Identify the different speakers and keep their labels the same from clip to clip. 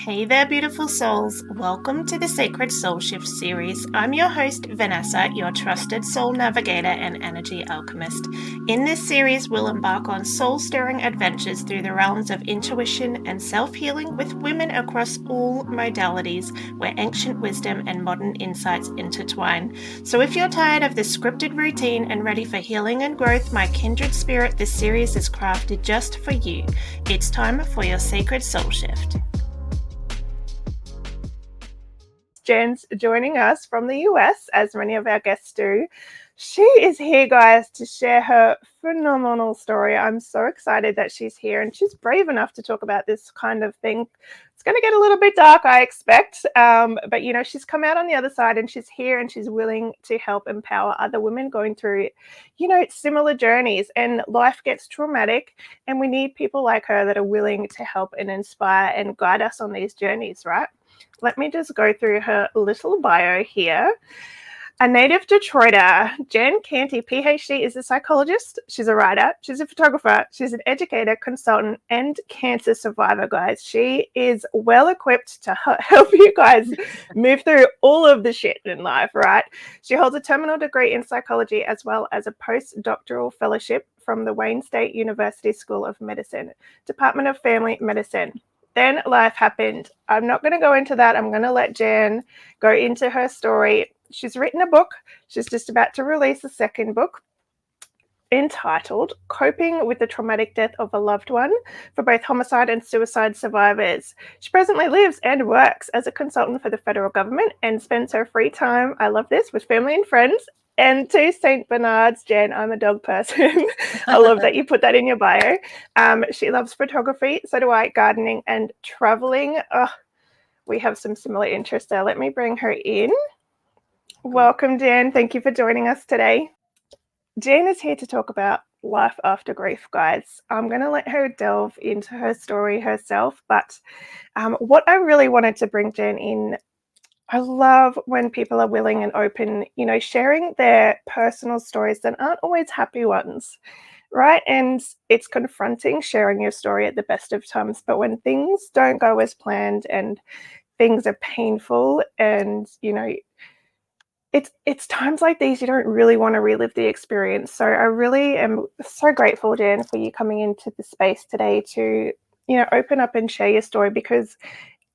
Speaker 1: Hey there, beautiful souls. Welcome to the Sacred Soul Shift series. I'm your host, Vanessa, your trusted soul navigator and energy alchemist. In this series, we'll embark on soul stirring adventures through the realms of intuition and self healing with women across all modalities, where ancient wisdom and modern insights intertwine. So, if you're tired of the scripted routine and ready for healing and growth, my kindred spirit, this series is crafted just for you. It's time for your Sacred Soul Shift. Jen's joining us from the US, as many of our guests do. She is here, guys, to share her phenomenal story. I'm so excited that she's here, and she's brave enough to talk about this kind of thing. It's going to get a little bit dark, I expect, but you know, she's come out on the other side, and she's here, and she's willing to help empower other women going through, you know, similar journeys. And life gets traumatic, and we need people like her that are willing to help and inspire and guide us on these journeys, right? Let me just go through her little bio here. A native Detroiter, Jen Canty, PhD, is a psychologist. She's a writer. She's a photographer. She's an educator, consultant, and cancer survivor, guys. She is well equipped to help you guys move through all of the shit in life, right? She holds a terminal degree in psychology as well as a postdoctoral fellowship from the Wayne State University School of Medicine, Department of Family Medicine. Then life happened. I'm not going to go into that. I'm going to let Jen go into her story. She's written a book. She's just about to release a second book entitled Coping with the Traumatic Death of a Loved One for both homicide and suicide survivors. She presently lives and works as a consultant for the federal government and spends her free time, I love this, with family and friends. And to St. Bernard's, Jen, I'm a dog person. I love that you put that in your bio. She loves photography, so do I, gardening and traveling. We have some similar interests there. Let me bring her in. Welcome, Jen. Thank you for joining us today. Jen is here to talk about life after grief, guys. I'm going to let her delve into her story herself, but what I really wanted to bring Jen in, I love when people are willing and open, you know, sharing their personal stories that aren't always happy ones, right? And it's confronting sharing your story at the best of times, but when things don't go as planned and things are painful and, you know, it's times like these you don't really want to relive the experience. So I really am so grateful, Jen, for you coming into the space today to, you know, open up and share your story, because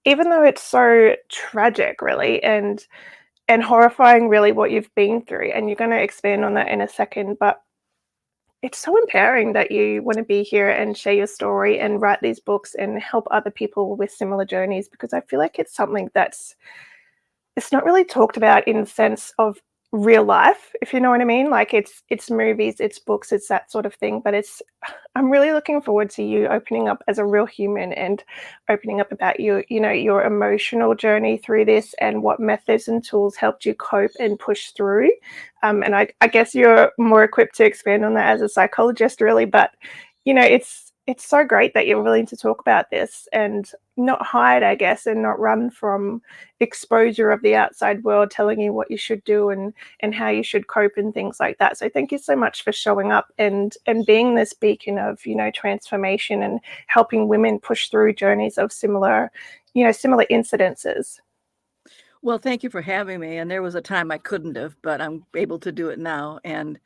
Speaker 1: even though it's so tragic, really, and horrifying, really, what you've been through, and you're going to expand on that in a second, but it's so empowering that you want to be here and share your story and write these books and help other people with similar journeys, because I feel like it's something it's not really talked about in the sense of real life, if you know what I mean. Like it's movies, it's books, it's that sort of thing. But I'm really looking forward to you opening up as a real human and opening up about your emotional journey through this and what methods and tools helped you cope and push through. And I guess you're more equipped to expand on that as a psychologist, really. But you know, it's so great that you're willing to talk about this and not hide, I guess, and not run from exposure of the outside world telling you what you should do and how you should cope and things like that. So thank you so much for showing up and being this beacon of, you know, transformation and helping women push through journeys of similar incidences.
Speaker 2: Well, thank you for having me. And there was a time I couldn't have, but I'm able to do it now. And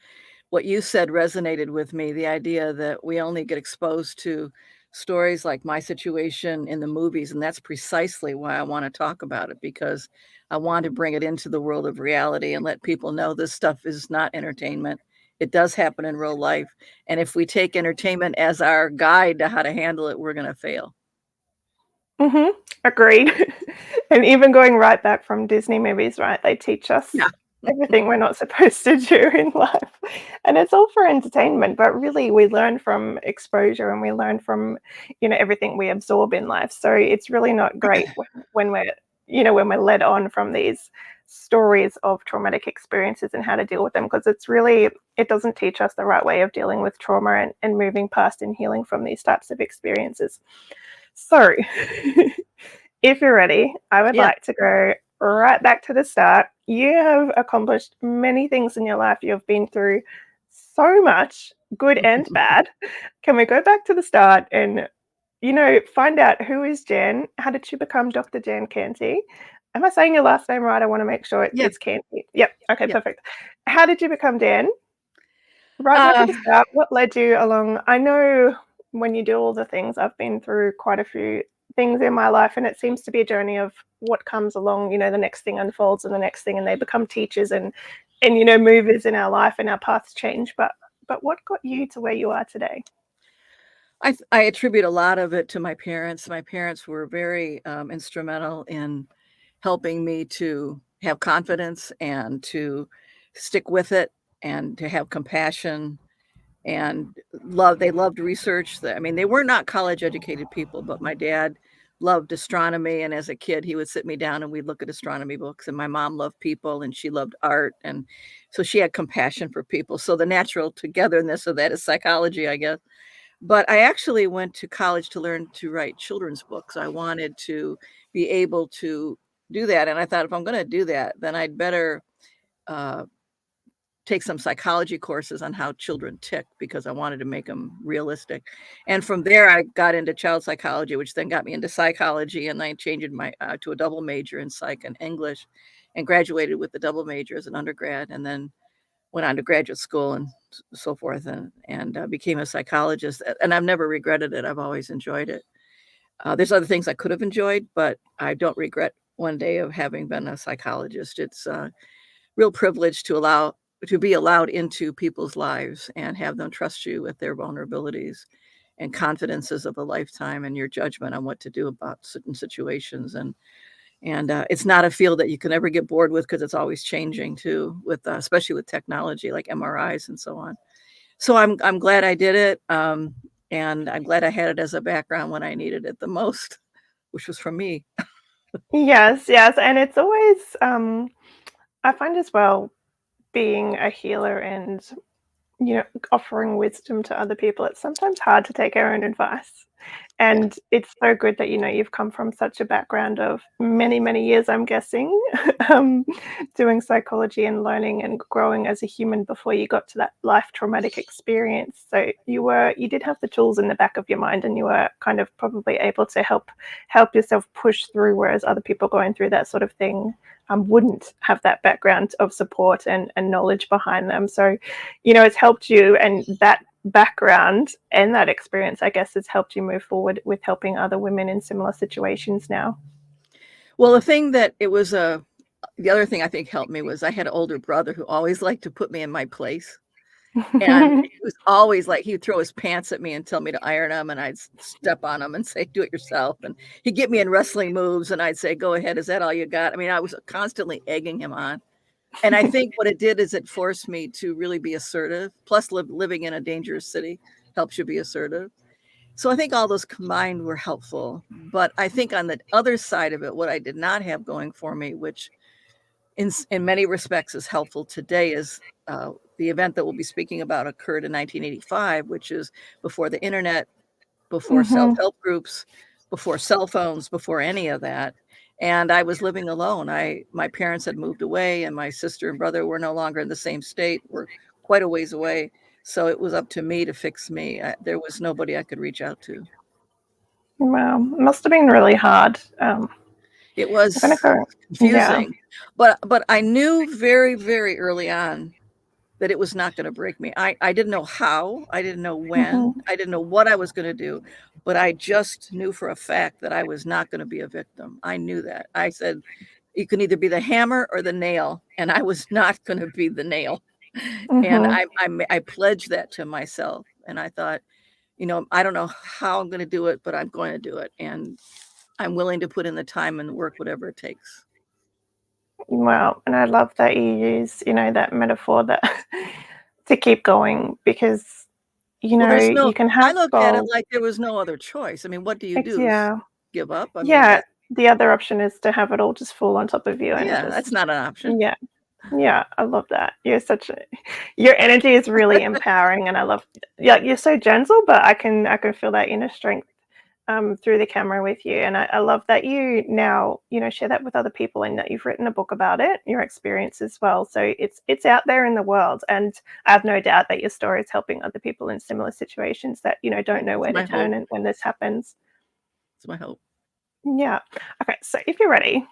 Speaker 2: what you said resonated with me, the idea that we only get exposed to stories like my situation in the movies. And that's precisely why I want to talk about it, because I want to bring it into the world of reality and let people know this stuff is not entertainment. It does happen in real life. And if we take entertainment as our guide to how to handle it, we're going to fail.
Speaker 1: Mm-hmm. Agreed. And even going right back from Disney movies, right? They teach us everything we're not supposed to do in life. And it's all for entertainment, but really we learn from exposure and we learn from, you know, everything we absorb in life. So it's really not great when we're led on from these stories of traumatic experiences and how to deal with them, because it doesn't teach us the right way of dealing with trauma and moving past and healing from these types of experiences. So if you're ready, I would like to go right back to the start. You have accomplished many things in your life. You've been through so much, good and bad. Can we go back to the start and find out who is Jan. How did she become Dr. Jan Canty? Am I saying your last name right? I want to make sure
Speaker 2: Yeah.
Speaker 1: it's Canty. Yep. Okay,
Speaker 2: Yeah.
Speaker 1: perfect. How did you become Dan? Right back at
Speaker 2: Uh,
Speaker 1: the start, what led you along? I know when you do all the things, I've been through quite a few things in my life, and it seems to be a journey of what comes along. The next thing unfolds, and the next thing, and they become teachers and movers in our life, and our paths change. But what got you to where you are today?
Speaker 2: I attribute a lot of it to my parents. My parents were very instrumental in helping me to have confidence and to stick with it and to have compassion and love. They loved research. I mean, they were not college educated people, but my dad loved astronomy. And as a kid, he would sit me down and we'd look at astronomy books. And my mom loved people and she loved art. And so she had compassion for people. So the natural togetherness of that is psychology, I guess. But I actually went to college to learn to write children's books. I wanted to be able to do that. And I thought if I'm going to do that, then I'd better uh, take some psychology courses on how children tick because I wanted to make them realistic. And from there, I got into child psychology, which then got me into psychology. And I changed my to a double major in psych and English and graduated with the double major as an undergrad. And then went on to graduate school and so forth and became a psychologist. And I've never regretted it. I've always enjoyed it. There's other things I could have enjoyed, but I don't regret one day of having been a psychologist. It's a real privilege to be allowed into people's lives and have them trust you with their vulnerabilities and confidences of a lifetime and your judgment on what to do about certain situations. And it's not a field that you can ever get bored with because it's always changing too, with especially with technology like MRIs and so on. So I'm glad I did it, and I'm glad I had it as a background when I needed it the most, which was from me.
Speaker 1: Yes, yes, and it's always I find as well being a healer and offering wisdom to other people, it's sometimes hard to take our own advice.
Speaker 2: Yeah.
Speaker 1: And it's so good that you've come from such a background of many, many years, I'm guessing, um, doing psychology and learning and growing as a human before you got to that life traumatic experience. So you did have the tools in the back of your mind, and you were kind of probably able to help yourself push through, whereas other people going through that sort of thing wouldn't have that background of support and knowledge behind them. So, it's helped you, and that background and that experience, I guess, has helped you move forward with helping other women in similar situations now.
Speaker 2: Well, the other thing I think helped me was I had an older brother who always liked to put me in my place. And he was always like, he'd throw his pants at me and tell me to iron them, and I'd step on them and say, do it yourself. And he'd get me in wrestling moves, and I'd say, go ahead, is that all you got? I mean, I was constantly egging him on. And I think what it did is it forced me to really be assertive. Plus, living in a dangerous city helps you be assertive. So I think all those combined were helpful. But I think on the other side of it, what I did not have going for me, which in many respects is helpful today, is the event that we'll be speaking about occurred in 1985, which is before the internet, before
Speaker 1: Mm-hmm.
Speaker 2: self-help groups, before cell phones, before any of that. And I was living alone. My parents had moved away, and my sister and brother were no longer in the same state, were quite a ways away. So it was up to me to fix me. There was nobody I could reach out to.
Speaker 1: Wow, it must have been really hard.
Speaker 2: It
Speaker 1: I'm gonna
Speaker 2: was
Speaker 1: go. Yeah.
Speaker 2: confusing, but I knew very, very early on that it was not going to break me. I didn't know how, I didn't know when,
Speaker 1: Mm-hmm.
Speaker 2: I didn't know what I was going to do, but I just knew for a fact that I was not going to be a victim. I knew that. I said, you can either be the hammer or the nail, and I was not going to be the nail. And
Speaker 1: Mm-hmm.
Speaker 2: I pledged that to myself, and I thought, I don't know how I'm going to do it, but I'm going to do it, and I'm willing to put in the time and the work, whatever it takes.
Speaker 1: Wow, and I love that you use, that metaphor that to keep going, because
Speaker 2: Well,
Speaker 1: you can
Speaker 2: I
Speaker 1: have
Speaker 2: looked at it
Speaker 1: goals.
Speaker 2: like there was no other choice. I mean, what do you do?
Speaker 1: Yeah.
Speaker 2: Give up? I mean,
Speaker 1: Yeah. The other option is to have it all just fall on top of you and
Speaker 2: yeah, that's
Speaker 1: just,
Speaker 2: not an option.
Speaker 1: yeah. Yeah, I love that. Your energy is really empowering, and I love, yeah, you're so gentle, but I can feel that inner strength through the camera with you. And I love that you now, share that with other people, and that you've written a book about it, your experience as well. So it's out there in the world, and I have no doubt that your story is helping other people in similar situations that, don't know
Speaker 2: That's
Speaker 1: where to
Speaker 2: my hope.
Speaker 1: turn and when this happens.
Speaker 2: That's my hope.
Speaker 1: Yeah. Okay, so if you're ready,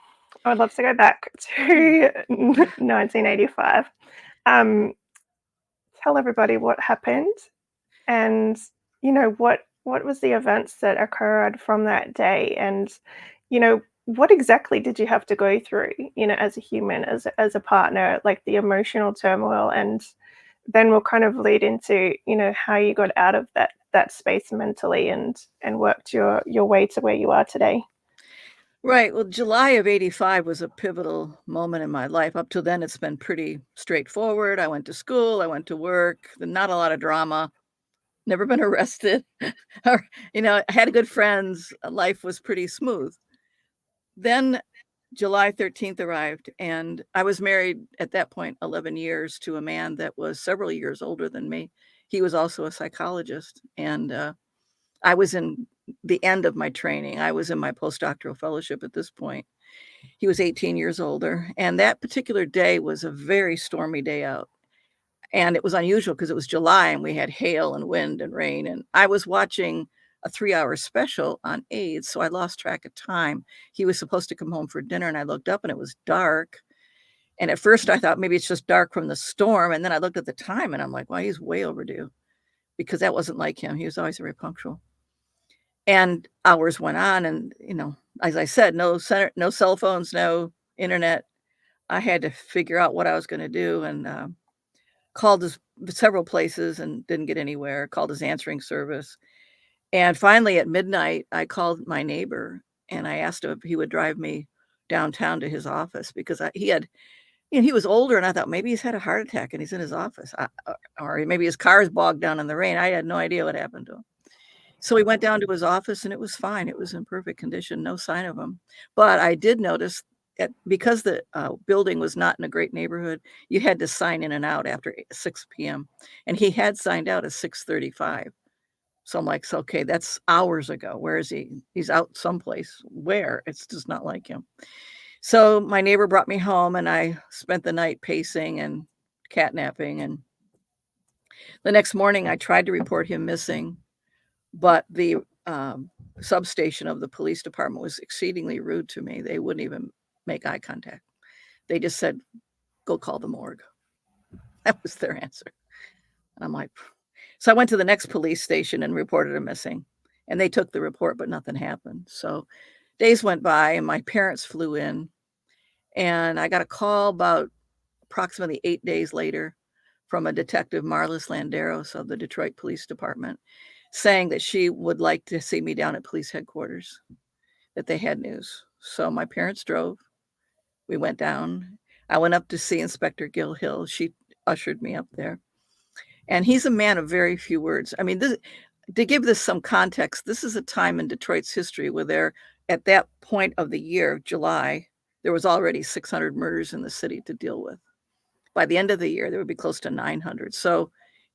Speaker 1: I would love to go back to 1985. Um, Tell everybody what happened and, what was the events that occurred from that day, and, what exactly did you have to go through, as a human, as a partner, like the emotional turmoil, and then we'll kind of lead into, how you got out of that space mentally and worked your way to where you are today.
Speaker 2: Right. Well, July of '85 was a pivotal moment in my life. Up till then, it's been pretty straightforward. I went to school, I went to work, not a lot of drama, never been arrested. Or, I had good friends. Life was pretty smooth. Then July 13th arrived, and I was married at that point 11 years to a man that was several years older than me. He was also a psychologist, and I was in the end of my training. I was in my postdoctoral fellowship at this point. He was 18 years older, and that particular day was a very stormy day out. And it was unusual because it was July and we had hail and wind and rain. And I was watching a 3-hour special on AIDS, so I lost track of time. He was supposed to come home for dinner, and I looked up and it was dark. And at first I thought maybe it's just dark from the storm. And then I looked at the time and I'm like, well, he's way overdue, because that wasn't like him. He was always very punctual. And hours went on, and, as I said, no cell phones, no internet. I had to figure out what I was gonna do, and, called his several places and didn't get anywhere, called his answering service. And finally, at midnight, I called my neighbor, and I asked him if he would drive me downtown to his office, because he was older, and I thought maybe he's had a heart attack and he's in his office, or maybe his car is bogged down in the rain. I had no idea what happened to him. So we went down to his office and it was fine. It was in perfect condition, no sign of him. But I did notice because the building was not in a great neighborhood, you had to sign in and out after 6 p.m. And he had signed out at 6:35. So I'm like, so, okay, that's hours ago. Where is he? He's out someplace. Where? It's just not like him. So my neighbor brought me home and I spent the night pacing and catnapping. And the next morning I tried to report him missing, but the substation of the police department was exceedingly rude to me. They wouldn't even make eye contact. They just said, go call the morgue. That was their answer. And I'm like, so I went to the next police station and reported him missing. And they took the report, but nothing happened. So days went by and my parents flew in. And I got a call about approximately 8 days later from a detective, Marlis Landeros of the Detroit Police Department, saying that she would like to see me down at police headquarters, that they had news. So my parents drove. We went down. I went up to see Inspector Gil Hill. She ushered me up there. And he's a man of very few words. I mean, to give this some context, this is a time in Detroit's history where at that point of the year, July, there was already 600 murders in the city to deal with. By the end of the year, there would be close to 900. So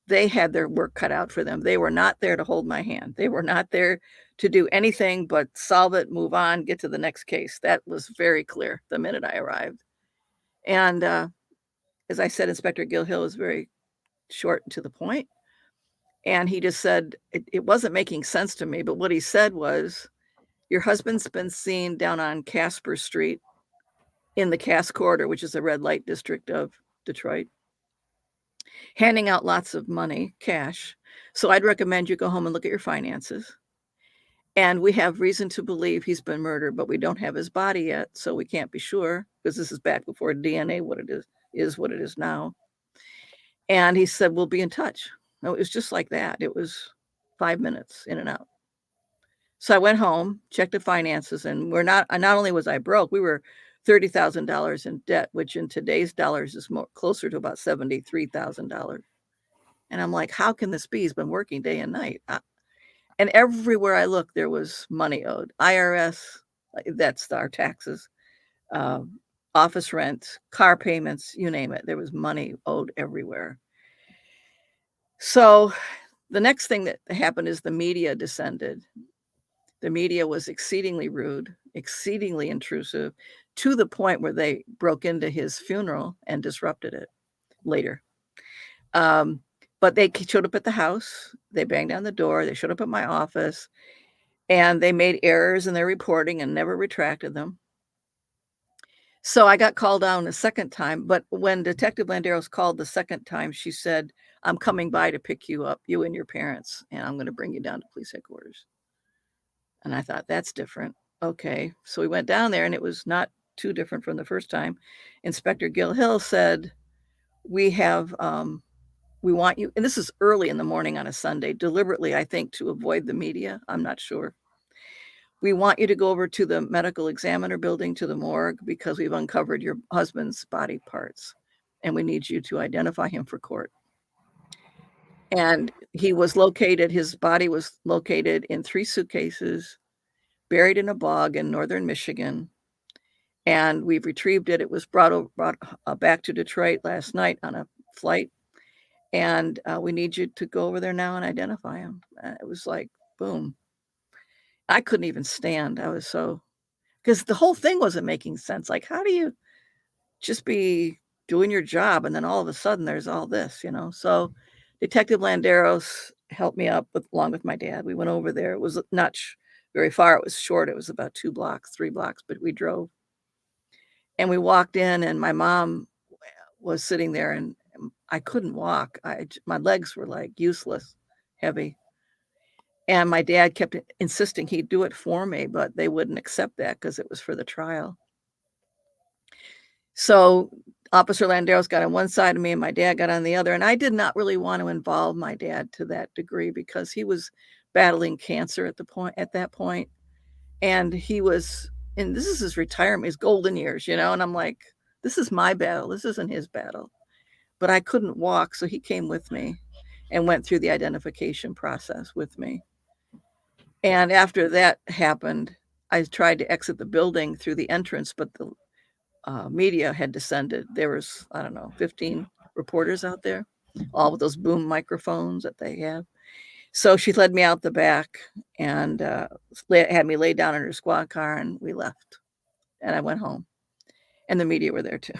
Speaker 2: they had their work cut out for them. They were not there to hold my hand. They were not there to do anything but solve it, move on, get to the next case. That was very clear the minute I arrived. And as I said, Inspector Gil Hill was very short and to the point. And he just said, it wasn't making sense to me, but what he said was, your husband's been seen down on Casper Street in the Cass Corridor, which is a red light district of Detroit, handing out lots of money, cash. So I'd recommend you go home and look at your finances. And we have reason to believe he's been murdered, but we don't have his body yet, so we can't be sure, because this is back before DNA what it is what it is now. And he said, we'll be in touch. No, it was just like that. It was 5 minutes in and out. So I went home, checked the finances, and not only was I broke, we were $30,000 in debt, which in today's dollars is closer to about $73,000. And I'm like, how can this be? He's been working day and night. And everywhere I looked, there was money owed. IRS, that's our taxes, office rent, car payments, you name it. There was money owed everywhere. So the next thing that happened is the media descended. The media was exceedingly rude, exceedingly intrusive, to the point where they broke into his funeral and disrupted it later. But they showed up at the house. They banged down the door. They showed up at my office. And they made errors in their reporting and never retracted them. So I got called down a second time, but when Detective Landeros called the second time, she said, "I'm coming by to pick you up, you and your parents, and I'm going to bring you down to police headquarters." And I thought, that's different. Okay. So we went down there, and it was not too different from the first time. Inspector Gil Hill said, we want you, and this is early in the morning on a Sunday, deliberately, I think, to avoid the media. I'm not sure. We want you to go over to the medical examiner building, to the morgue, because we've uncovered your husband's body parts, and we need you to identify him for court. And his body was located in 3 suitcases, buried in a bog in northern Michigan. And we've retrieved it. It was brought back to Detroit last night on a flight. And we need you to go over there now and identify him. It was like, boom. I couldn't even stand. I was so, because the whole thing wasn't making sense. Like, how do you just be doing your job and then all of a sudden there's all this, you know? So Detective Landeros helped me up along with my dad. We went over there. It was not very far. It was short. It was about 2 blocks, 3 blocks, but we drove. And we walked in, and my mom was sitting there, and I couldn't walk. My legs were like useless, heavy. And my dad kept insisting he'd do it for me, but they wouldn't accept that because it was for the trial. So Officer Landeros got on one side of me and my dad got on the other. And I did not really want to involve my dad to that degree because he was battling cancer at that point. And this is his retirement, his golden years, you know? And I'm like, this is my battle. This isn't his battle. But I couldn't walk, so he came with me and went through the identification process with me. And after that happened, I tried to exit the building through the entrance, but the media had descended. There was, 15 reporters out there, all with those boom microphones that they have. So she led me out the back and had me lay down in her squad car, and we left. And I went home. And the media were there too.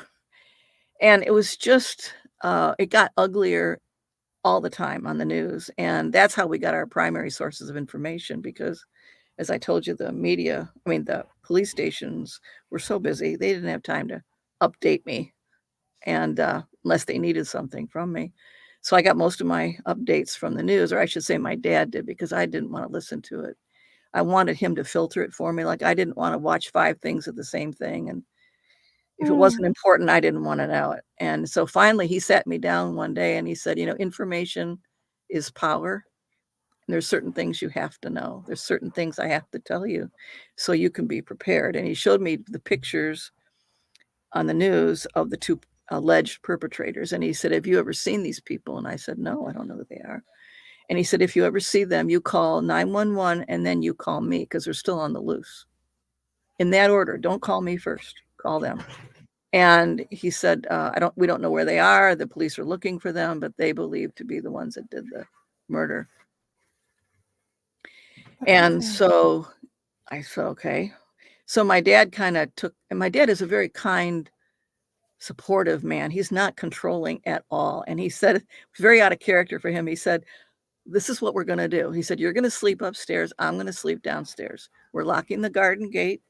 Speaker 2: And it was just, it got uglier all the time on the news. And that's how we got our primary sources of information because, as I told you, the police stations were so busy, they didn't have time to update me and unless they needed something from me. So I got most of my updates from the news, or I should say my dad did, because I didn't want to listen to it. I wanted him to filter it for me. Like, I didn't want to watch 5 things of the same thing. And if it wasn't important, I didn't want to know it. And so finally he sat me down one day and he said, information is power. And there's certain things you have to know. There's certain things I have to tell you so you can be prepared. And he showed me the pictures on the news of the 2 alleged perpetrators. And he said, have you ever seen these people? And I said, no, I don't know who they are. And he said, if you ever see them, you call 911 and then you call me because they're still on the loose. In that order, don't call me first, call them. And he said, we don't know where they are. The police are looking for them, but they believe to be the ones that did the murder. And so I said, okay. So my dad and my dad is a very kind, supportive man. He's not controlling at all. And he said, it was very out of character for him. He said, this is what we're going to do. He said, you're going to sleep upstairs. I'm going to sleep downstairs. We're locking the garden gate.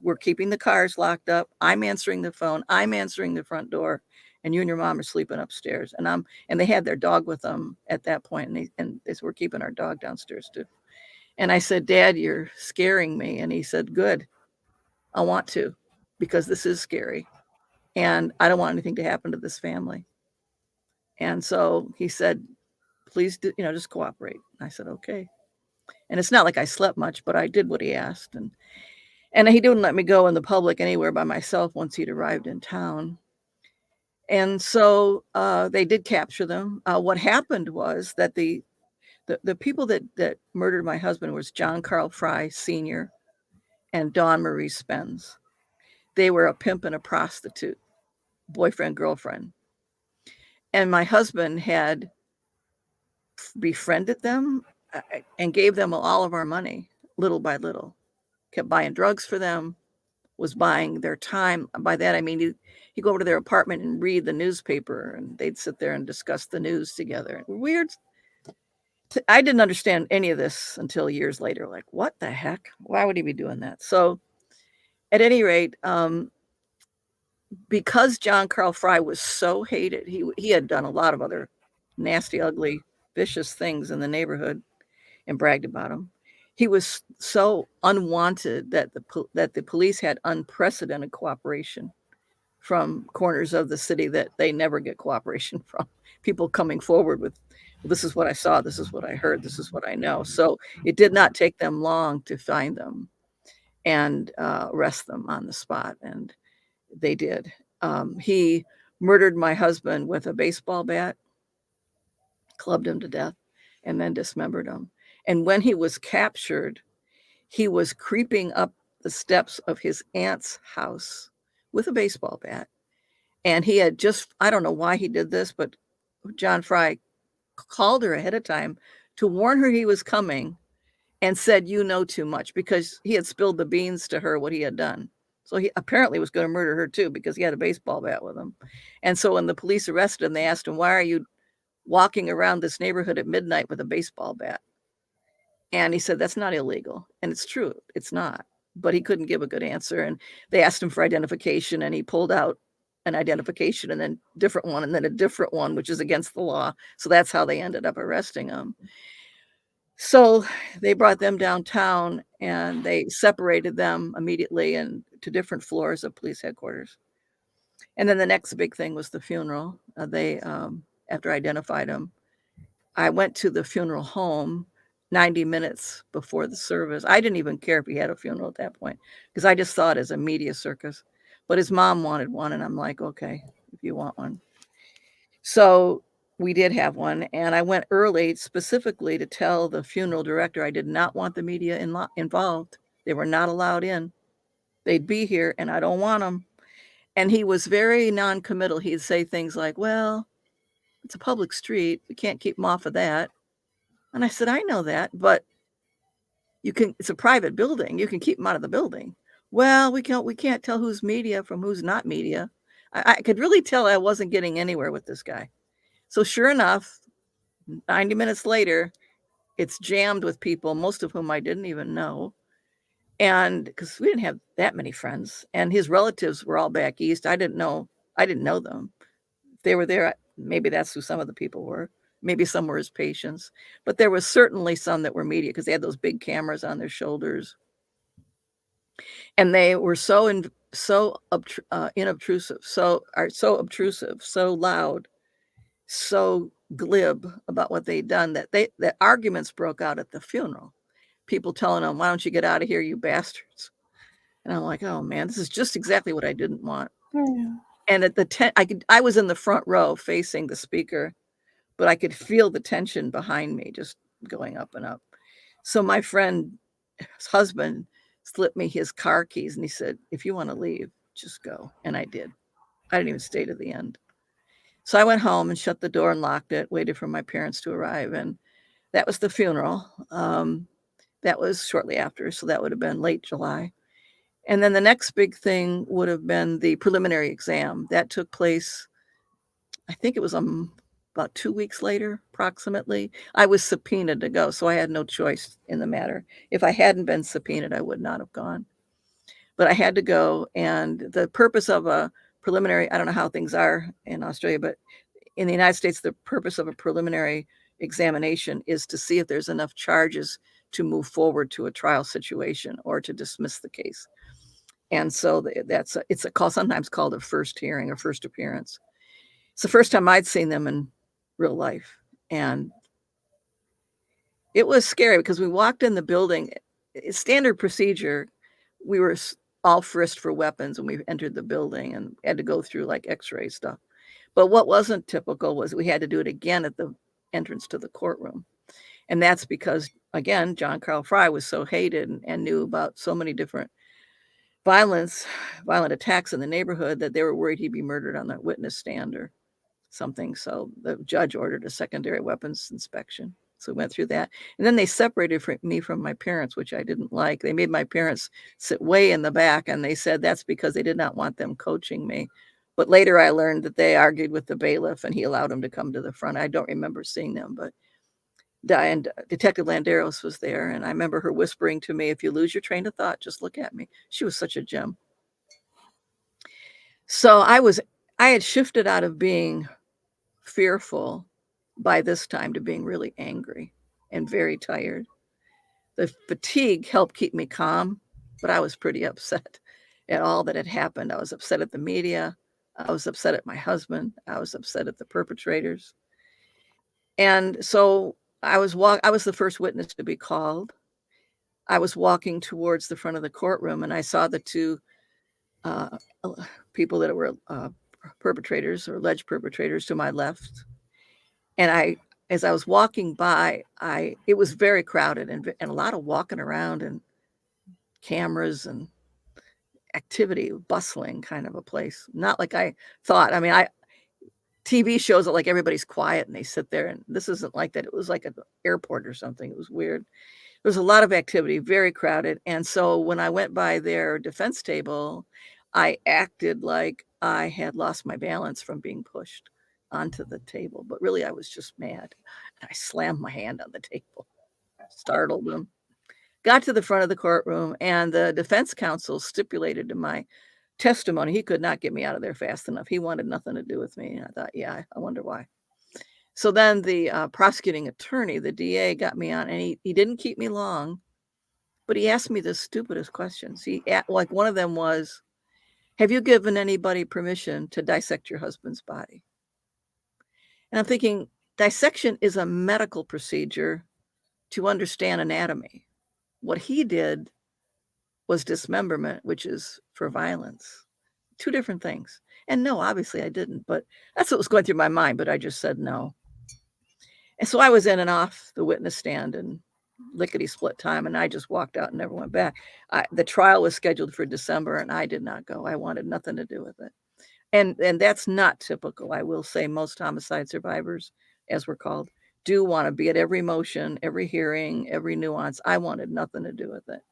Speaker 2: We're keeping the cars locked up. I'm answering the phone. I'm answering the front door. And you and your mom are sleeping upstairs. And they had their dog with them at that point. And they said, we're keeping our dog downstairs too. And I said, Dad, you're scaring me. And he said, good. I want to, because this is scary. And I don't want anything to happen to this family. And so he said, please do, just cooperate. I said, okay. And it's not like I slept much, but I did what he asked. And he didn't let me go in the public anywhere by myself once he'd arrived in town. And so they did capture them. What happened was that the people that murdered my husband was John Carl Fry Sr. and Dawn Marie Spence. They were a pimp and a prostitute, boyfriend, girlfriend. And my husband had befriended them and gave them all of our money, little by little. Kept buying drugs for them, was buying their time. By that, I mean, he'd go over to their apartment and read the newspaper, and they'd sit there and discuss the news together. Weird. I didn't understand any of this until years later. Like, what the heck? Why would he be doing that? So, at any rate, because John Carl Fry was so hated, he had done a lot of other nasty, ugly, vicious things in the neighborhood and bragged about them. He was so unwanted that the police had unprecedented cooperation from corners of the city that they never get cooperation from. People coming forward with, well, this is what I saw, this is what I heard, this is what I know. So it did not take them long to find them and arrest them on the spot, and they did. He murdered my husband with a baseball bat, clubbed him to death, and then dismembered him. And when he was captured, he was creeping up the steps of his aunt's house with a baseball bat. And he had just, I don't know why he did this, but John Fry called her ahead of time to warn her he was coming and said, you know too much, because he had spilled the beans to her what he had done. So he apparently was going to murder her too, because he had a baseball bat with him. And so when the police arrested him, they asked him, why are you walking around this neighborhood at midnight with a baseball bat? And he said, that's not illegal. And it's true, it's not. But he couldn't give a good answer. And they asked him for identification, and he pulled out an identification and then different one and then a different one, which is against the law. So that's how they ended up arresting him. So they brought them downtown and they separated them immediately and to different floors of police headquarters. And then the next big thing was the funeral. After I identified him, I went to the funeral home 90 minutes before the service. I didn't even care if he had a funeral at that point, because I just saw it as a media circus. But his mom wanted one, and I'm like, okay, if you want one. So we did have one, and I went early specifically to tell the funeral director I did not want the media involved. They were not allowed in. They'd be here, and I don't want them. And he was very non-committal. He'd say things like, well, it's a public street. We can't keep them off of that. And I said, I know that, but it's a private building. You can keep them out of the building. Well, we can't tell who's media from who's not media. I could really tell I wasn't getting anywhere with this guy. So sure enough, 90 minutes later, it's jammed with people, most of whom I didn't even know. And because we didn't have that many friends, and his relatives were all back east. I didn't know them. If they were there, maybe that's who some of the people were. Maybe some were his patients, but there was certainly some that were media, because they had those big cameras on their shoulders. And they were so inobtrusive, so obtrusive, so loud, so glib about what they'd done that arguments broke out at the funeral. People telling them, why don't you get out of here, you bastards? And I'm like, oh man, this is just exactly what I didn't want.
Speaker 1: Yeah.
Speaker 2: And at the I was in the front row facing the speaker, but I could feel the tension behind me just going up and up. So my friend's husband slipped me his car keys, and he said, if you want to leave, just go. And I did. I didn't even stay to the end. So I went home and shut the door and locked it, waited for my parents to arrive. And that was the funeral. That was shortly after. So that would have been late July. And then the next big thing would have been the preliminary exam. That took place, I think it was about 2 weeks later, approximately. I was subpoenaed to go, so I had no choice in the matter. If I hadn't been subpoenaed, I would not have gone. But I had to go, and the purpose of a preliminary, I don't know how things are in Australia, but in the United States, the purpose of a preliminary examination is to see if there's enough charges to move forward to a trial situation or to dismiss the case. And so it's sometimes called a first hearing or first appearance. It's the first time I'd seen them in real life. And it was scary because we walked in the building. Standard procedure, we were all frisked for weapons when we entered the building and had to go through like x-ray stuff. But what wasn't typical was we had to do it again at the entrance to the courtroom. And that's because, again, John Carl Fry was so hated and knew about so many different violent attacks in the neighborhood that they were worried he'd be murdered on the witness stand or something. So the judge ordered a secondary weapons inspection. So we went through that. And then they separated me from my parents, which I didn't like. They made my parents sit way in the back, and they said that's because they did not want them coaching me. But later I learned that they argued with the bailiff and he allowed them to come to the front. I don't remember seeing them, but And Detective Landeros was there, and I remember her whispering to me, "If you lose your train of thought, just look at me." She was such a gem. So I had shifted out of being fearful by this time to being really angry and very tired. The fatigue helped keep me calm, but I was pretty upset at all that had happened. I was upset at the media. I was upset at my husband. I was upset at the perpetrators. And so I was the first witness to be called. I was walking towards the front of the courtroom, and I saw the two uh, people that were perpetrators or alleged perpetrators to my left. And as I was walking by, it was very crowded and a lot of walking around and cameras and activity, bustling kind of a place. Not like I thought. I mean, TV shows it like everybody's quiet and they sit there, and this isn't like that. It was like an airport or something. It was weird. There was a lot of activity, very crowded. And so when I went by their defense table, I acted like I had lost my balance from being pushed onto the table. But really, I was just mad. And I slammed my hand on the table, startled them. Got to the front of the courtroom, and the defense counsel stipulated to my testimony he could not get me out of there fast enough. He wanted nothing to do with me. And I thought, yeah, I wonder why. So then the prosecuting attorney, the DA, got me on, and he didn't keep me long, but he asked me the stupidest questions. Like one of them was, have you given anybody permission to dissect your husband's body? And I'm thinking, dissection is a medical procedure to understand anatomy. What he did was dismemberment, which is for violence. Two different things. And no, obviously I didn't, but that's what was going through my mind, but I just said no. And so I was in and off the witness stand and lickety-split time, and I just walked out and never went back. The trial was scheduled for December, and I did not go. I wanted nothing to do with it. And that's not typical. I will say most homicide survivors, as we're called, do want to be at every motion, every hearing, every nuance. I wanted nothing to do with it.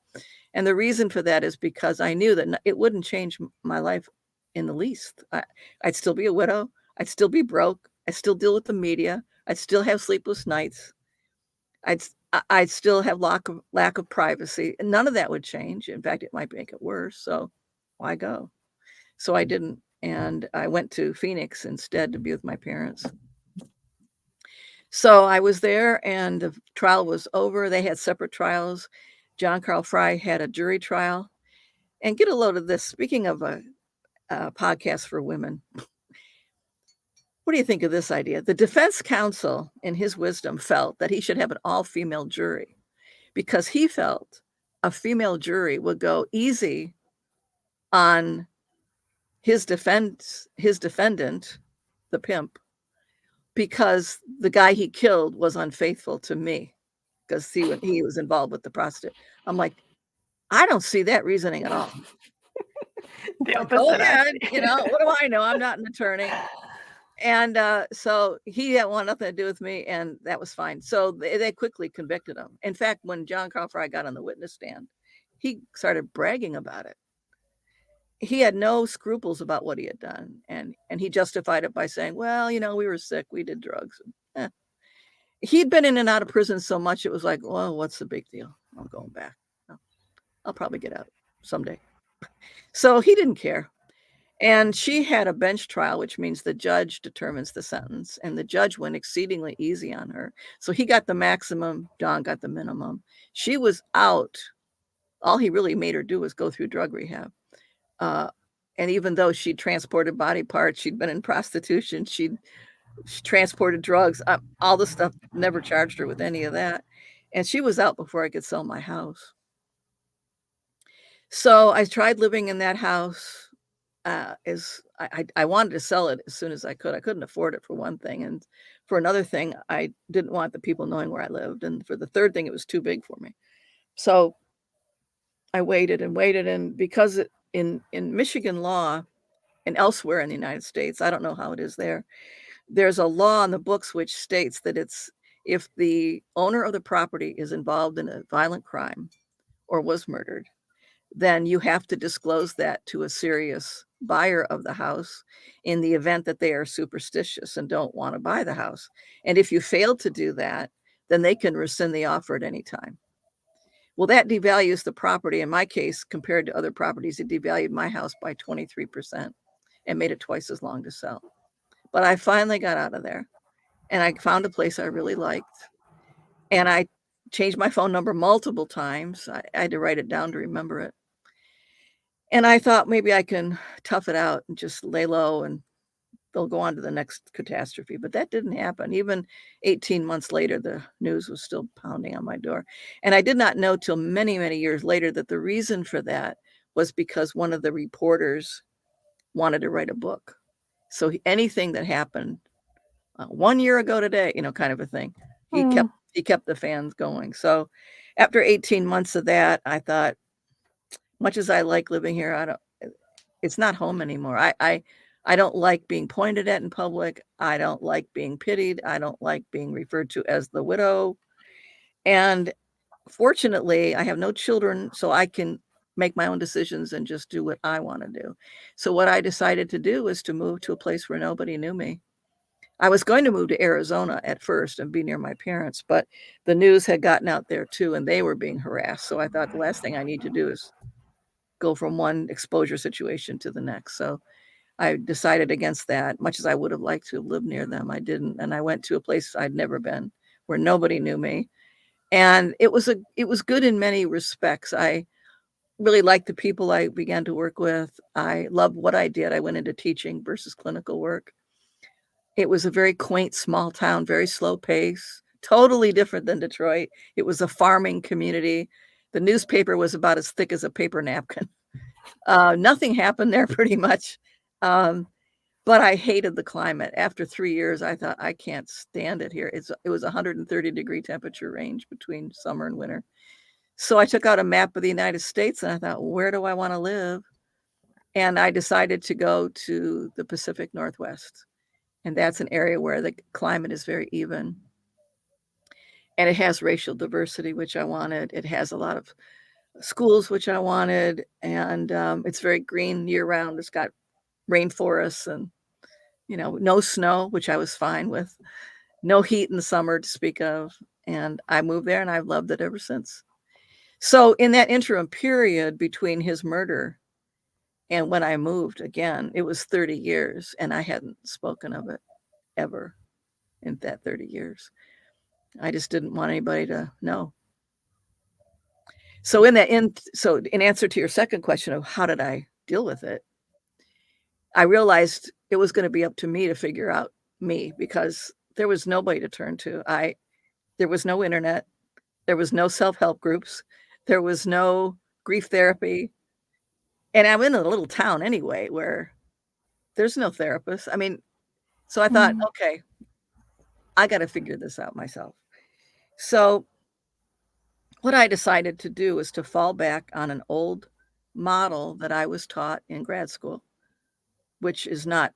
Speaker 2: And the reason for that is because I knew that it wouldn't change my life in the least. I'd still be a widow. I'd still be broke. I'd still deal with the media. I'd still have sleepless nights. I'd still have lack of privacy. And none of that would change. In fact, it might make it worse. So why go? So I didn't. And I went to Phoenix instead to be with my parents. So I was there, and the trial was over. They had separate trials. John Carl Frye had a jury trial. And get a load of this. Speaking of a podcast for women, what do you think of this idea? The defense counsel, in his wisdom, felt that he should have an all-female jury because he felt a female jury would go easy on his defendant, the pimp, because the guy he killed was unfaithful to me because he was involved with the prostitute. I'm like, I don't see that reasoning at all.
Speaker 1: The
Speaker 2: Like,
Speaker 1: opposite.
Speaker 2: oh, yeah, what do I know? I'm not an attorney. And so he didn't want nothing to do with me, and that was fine. So they quickly convicted him. In fact, when John Carl Frye got on the witness stand, he started bragging about it. He had no scruples about what he had done, and he justified it by saying, well, we were sick, we did drugs. He'd been in and out of prison so much, it was like, well, what's the big deal? I'm going back. I'll probably get out someday. So he didn't care. And she had a bench trial, which means the judge determines the sentence, and the judge went exceedingly easy on her. So he got the maximum, Don got the minimum. She was out. All he really made her do was go through drug rehab. And even though she transported body parts, she'd been in prostitution, she transported drugs, all the stuff, never charged her with any of that. And she was out before I could sell my house. So I tried living in that house. I wanted to sell it as soon as I could. I couldn't afford it, for one thing. And for another thing, I didn't want the people knowing where I lived. And for the third thing, it was too big for me. So I waited and waited. And because in Michigan law and elsewhere in the United States, I don't know how it is there, there's a law in the books which states that if the owner of the property is involved in a violent crime or was murdered, then you have to disclose that to a serious buyer of the house in the event that they are superstitious and don't want to buy the house. And if you fail to do that, then they can rescind the offer at any time. Well, that devalues the property. In my case, compared to other properties, it devalued my house by 23% and made it twice as long to sell. But I finally got out of there, and I found a place I really liked. And I changed my phone number multiple times. I had to write it down to remember it. And I thought maybe I can tough it out and just lay low and they'll go on to the next catastrophe. But that didn't happen. Even 18 months later, the news was still pounding on my door. And I did not know till many, many years later that the reason for that was because one of the reporters wanted to write a book. So anything that happened 1 year ago today, kind of a thing, he kept the fans going. So after 18 months of that, I thought, much as I like living here, it's not home anymore. I don't like being pointed at in public. I don't like being pitied. I don't like being referred to as the widow. And fortunately, I have no children, so I can make my own decisions and just do what I want to do. So what I decided to do was to move to a place where nobody knew me. I was going to move to Arizona at first and be near my parents, but the news had gotten out there too, and they were being harassed. So I thought the last thing I need to do is go from one exposure situation to the next. So I decided against that. Much as I would have liked to live near them, I didn't. And I went to a place I'd never been, where nobody knew me. And it was good in many respects. I really liked the people I began to work with. I loved what I did. I went into teaching versus clinical work. It was a very quaint, small town, very slow pace, totally different than Detroit. It was a farming community. The newspaper was about as thick as a paper napkin. Nothing happened there pretty much. But I hated the climate. After 3 years, I thought, I can't stand it here. It was 130-degree temperature range between summer and winter. So I took out a map of the United States and I thought, where do I want to live? And I decided to go to the Pacific Northwest. And that's an area where the climate is very even. And it has racial diversity, which I wanted. It has a lot of schools, which I wanted. And it's very green year-round. It's got rainforests and, no snow, which I was fine with. No heat in the summer to speak of. And I moved there and I've loved it ever since. So in that interim period between his murder and when I moved again, it was 30 years and I hadn't spoken of it ever in that 30 years. I just didn't want anybody to know. So in answer to your second question of how did I deal with it, I realized it was going to be up to me to figure out me because there was nobody to turn to. There was no internet. There was no self-help groups. There was no grief therapy. And I'm in a little town anyway where there's no therapist. So I thought, okay, I got to figure this out myself. So what I decided to do was to fall back on an old model that I was taught in grad school, which is not,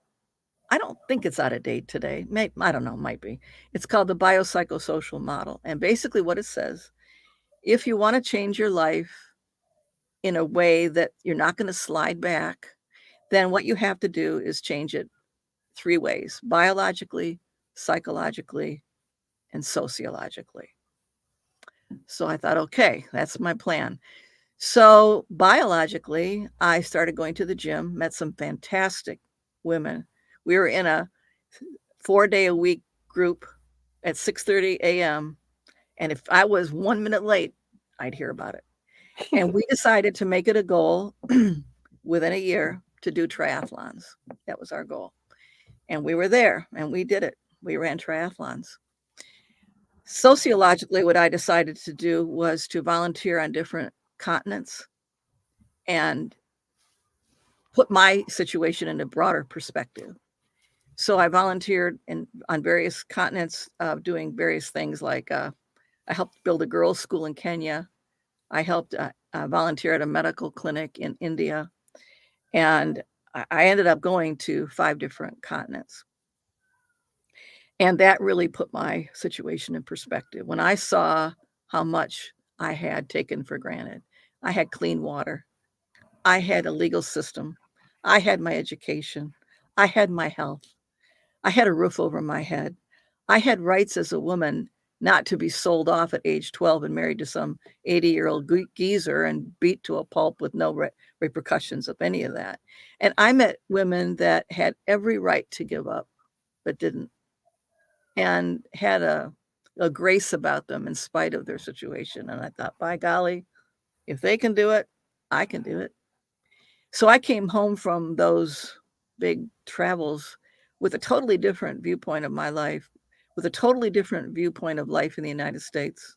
Speaker 2: I don't think it's out of date today. I don't know, might be. It's called the biopsychosocial model. And basically what it says, if you want to change your life in a way that you're not going to slide back, then what you have to do is change it 3 ways: biologically, psychologically, and sociologically. So I thought, okay, that's my plan. So biologically, I started going to the gym, met some fantastic women. We were in a 4-day-a-week group at 6:30 a.m. And if I was 1 minute late, I'd hear about it. And we decided to make it a goal within a year to do triathlons. That was our goal. And we were there and we did it. We ran triathlons. Sociologically, what I decided to do was to volunteer on different continents and put my situation in a broader perspective. So I volunteered on various continents, doing various things like I helped build a girls' school in Kenya. I helped volunteer at a medical clinic in India. And I ended up going to 5 different continents. And that really put my situation in perspective. When I saw how much I had taken for granted, I had clean water, I had a legal system, I had my education, I had my health, I had a roof over my head, I had rights as a woman not to be sold off at age 12 and married to some 80-year-old geezer and beat to a pulp with no repercussions of any of that. And I met women that had every right to give up, but didn't, and had a grace about them in spite of their situation. And I thought, by golly, if they can do it, I can do it. So I came home from those big travels with a totally different viewpoint of my life, with a totally different viewpoint of life in the United States.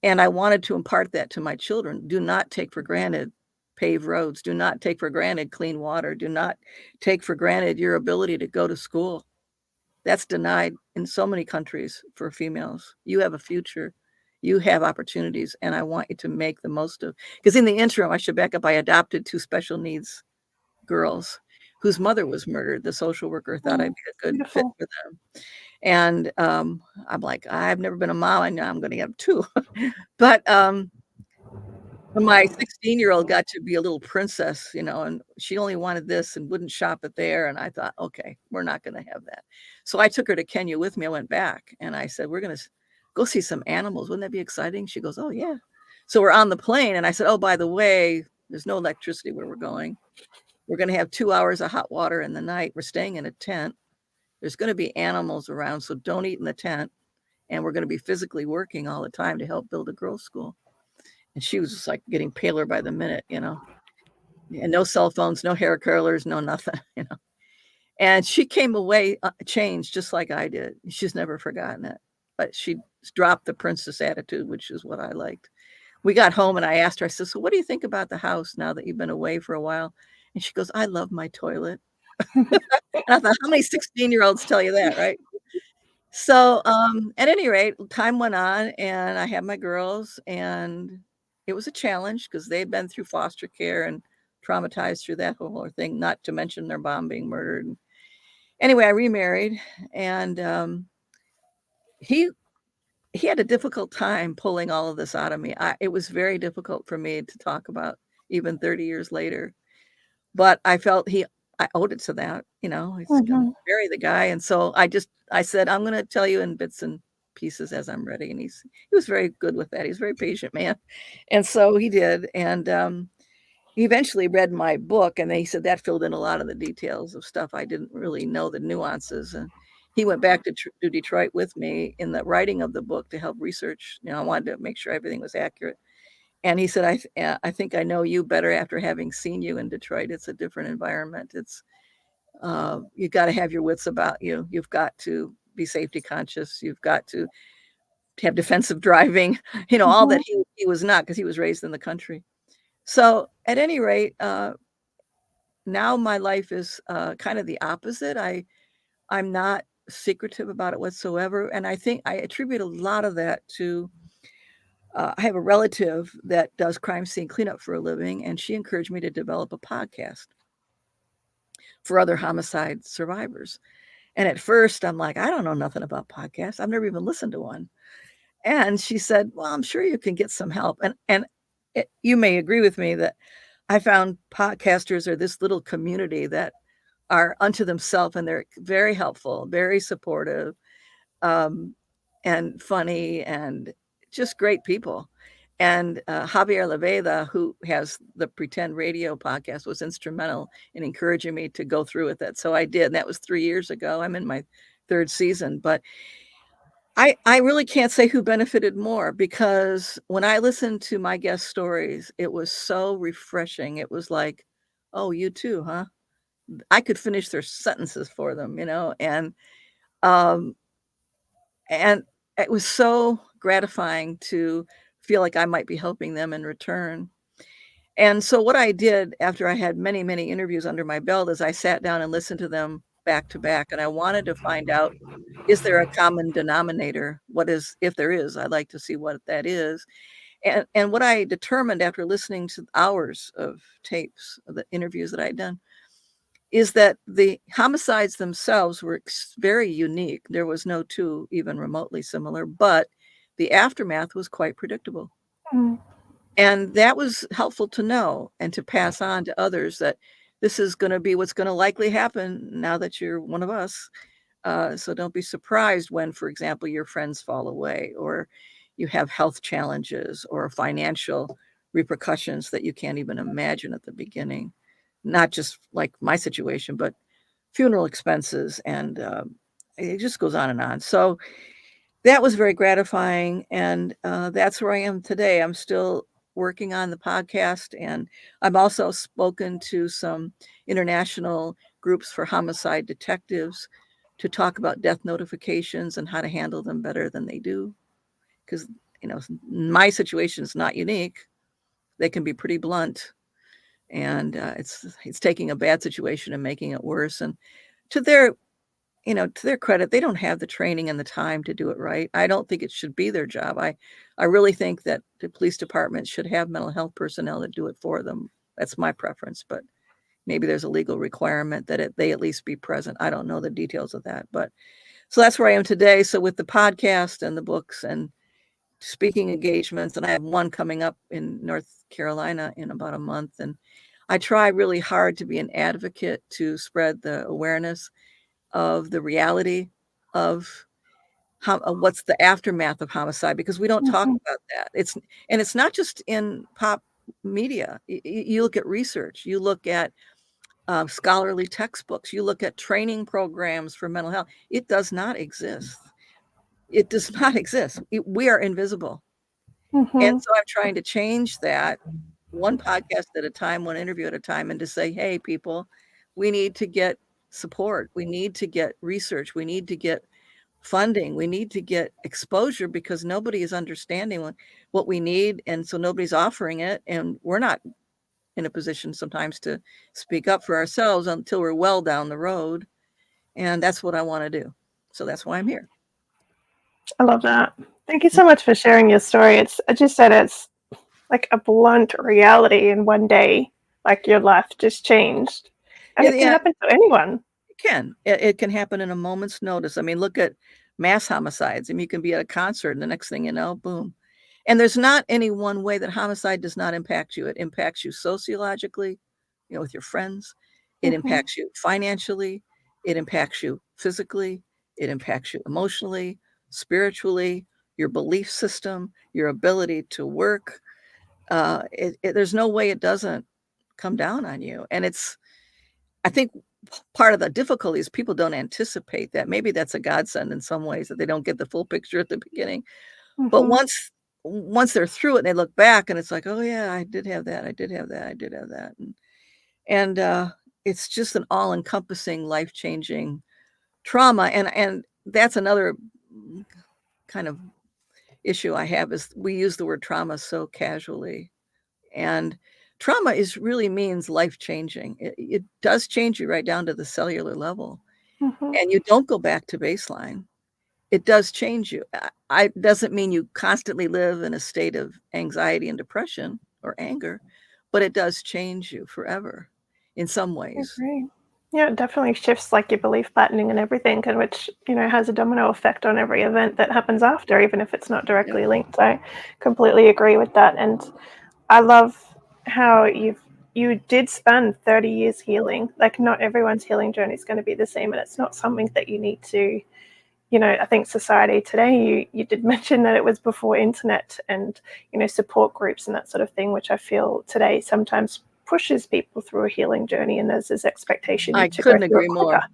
Speaker 2: And I wanted to impart that to my children. Do not take for granted paved roads. Do not take for granted clean water. Do not take for granted your ability to go to school. That's denied in so many countries for females. You have a future. You have opportunities, and I want you to make the most of. Because in the interim, I should back up, I adopted 2 special needs girls whose mother was murdered. The social worker thought I'd be a good fit for them. And I'm like, I've never been a mom. I know I'm going to have 2. But my 16-year-old got to be a little princess, and she only wanted this and wouldn't shop it there. And I thought, okay, we're not going to have that. So I took her to Kenya with me. I went back and I said, we're going to go see some animals. Wouldn't that be exciting? She goes, oh, yeah. So we're on the plane. And I said, oh, by the way, there's no electricity where we're going. We're going to have 2 hours of hot water in the night. We're staying in a tent. There's going to be animals around, so don't eat in the tent. And we're going to be physically working all the time to help build a girls' school. And she was just like getting paler by the minute, and no cell phones, no hair curlers, no nothing, And she came away changed just like I did. She's never forgotten it. But she dropped the princess attitude, which is what I liked. We got home and I asked her, I said, so what do you think about the house now that you've been away for a while? And she goes, I love my toilet. And I thought, how many 16-year-olds tell you that, right? So at any rate, time went on and I had my girls, and it was a challenge because they'd been through foster care and traumatized through that whole thing, not to mention their mom being murdered. Anyway, I remarried, and he had a difficult time pulling all of this out of me. It was very difficult for me to talk about even 30 years later, but I felt I owed it to that, he's gonna marry the guy. And so I said, I'm going to tell you in bits and pieces as I'm ready. And he was very good with that. He's a very patient man. And so he did. And he eventually read my book, and he said that filled in a lot of the details of stuff I didn't really know, the nuances. And he went back to Detroit with me in the writing of the book to help research. I wanted to make sure everything was accurate. And he said, I think I know you better after having seen you in Detroit. It's a different environment. It's you got to have your wits about you. You've got to be safety conscious. You've got to have defensive driving, all that he was not, because he was raised in the country. So at any rate, now my life is kind of the opposite. I'm not secretive about it whatsoever. And I think I attribute a lot of that to I have a relative that does crime scene cleanup for a living, and she encouraged me to develop a podcast for other homicide survivors. And at first I'm like, I don't know nothing about podcasts. I've never even listened to one. And she said, well, I'm sure you can get some help. And you may agree with me that I found podcasters are this little community that are unto themselves, and they're very helpful, very supportive, and funny, and just great people. And Javier Leveda, who has the Pretend Radio podcast, was instrumental in encouraging me to go through with it. So I did. And that was 3 years ago. I'm in my 3rd season. But I really can't say who benefited more, because when I listened to my guest stories, it was so refreshing. It was like, oh, you too, huh? I could finish their sentences for them, and it was so gratifying to feel like I might be helping them in return. And so what I did after I had many, many interviews under my belt is I sat down and listened to them back to back. And I wanted to find out, is there a common denominator? If there is, I'd like to see what that is. And what I determined after listening to hours of tapes of the interviews that I'd done is that the homicides themselves were very unique. There was no 2 even remotely similar, but the aftermath was quite predictable. And that was helpful to know and to pass on to others, that this is going to be what's going to likely happen now that you're one of us. So don't be surprised when, for example, your friends fall away, or you have health challenges or financial repercussions that you can't even imagine at the beginning. Not just like my situation, but funeral expenses, and it just goes on and on. So that was very gratifying, and that's where I am today. I'm still working on the podcast, and I've also spoken to some international groups for homicide detectives to talk about death notifications and how to handle them better than they do. Because, my situation is not unique. They can be pretty blunt, and it's taking a bad situation and making it worse. And to their credit, they don't have the training and the time to do it right. I don't think it should be their job. I really think that the police department should have mental health personnel that do it for them. That's my preference, but maybe there's a legal requirement that they at least be present. I don't know the details of that, but so that's where I am today. So with the podcast and the books and speaking engagements, and I have one coming up in North Carolina in about a month, and I try really hard to be an advocate to spread the awareness of the reality of what's the aftermath of homicide, because we don't talk about that. It's not just in pop media. You look at research, you look at scholarly textbooks, you look at training programs for mental health. It does not exist. It does not exist. We are invisible. And so I'm trying to change that one podcast at a time, one interview at a time, and to say, hey, people, we need to get support. We need to get research. We need to get funding. We need to get exposure, because nobody is understanding what we need. And so nobody's offering it. And we're not in a position sometimes to speak up for ourselves until we're well down the road. And that's what I want to do. So that's why I'm here.
Speaker 1: I love that. Thank you so much for sharing your story. I just said it's like a blunt reality in one day, like your life just changed. And it can happen to anyone.
Speaker 2: It can happen in a moment's notice. I mean, look at mass homicides. I mean, you can be at a concert and the next thing you know, boom. And there's not any one way that homicide does not impact you. It impacts you sociologically, with your friends. It impacts you financially. It impacts you physically. It impacts you emotionally, spiritually, your belief system, your ability to work. There's no way it doesn't come down on you. And I think part of the difficulty is people don't anticipate that. Maybe that's a godsend in some ways, that they don't get the full picture at the beginning. But once they're through it and they look back, and it's like, oh yeah, I did have that. I did have that. I did have that. And it's just an all-encompassing, life-changing trauma. And that's another kind of issue I have, is we use the word trauma so casually. And trauma really means life-changing. It does change you right down to the cellular level. And you don't go back to baseline. It does change you. It doesn't mean you constantly live in a state of anxiety and depression or anger, but it does change you forever in some ways.
Speaker 1: Yeah, it definitely shifts like your belief patterning and everything, and which, has a domino effect on every event that happens after, even if it's not directly linked. So I completely agree with that. And I love how you did spend 30 years healing. Like, not everyone's healing journey is going to be the same, and it's not something that you need to, I think society today, you did mention that it was before internet and, support groups and that sort of thing, which I feel today sometimes pushes people through a healing journey, and there's this expectation
Speaker 2: I
Speaker 1: to
Speaker 2: couldn't
Speaker 1: go through
Speaker 2: agree
Speaker 1: it
Speaker 2: more.
Speaker 1: quicker.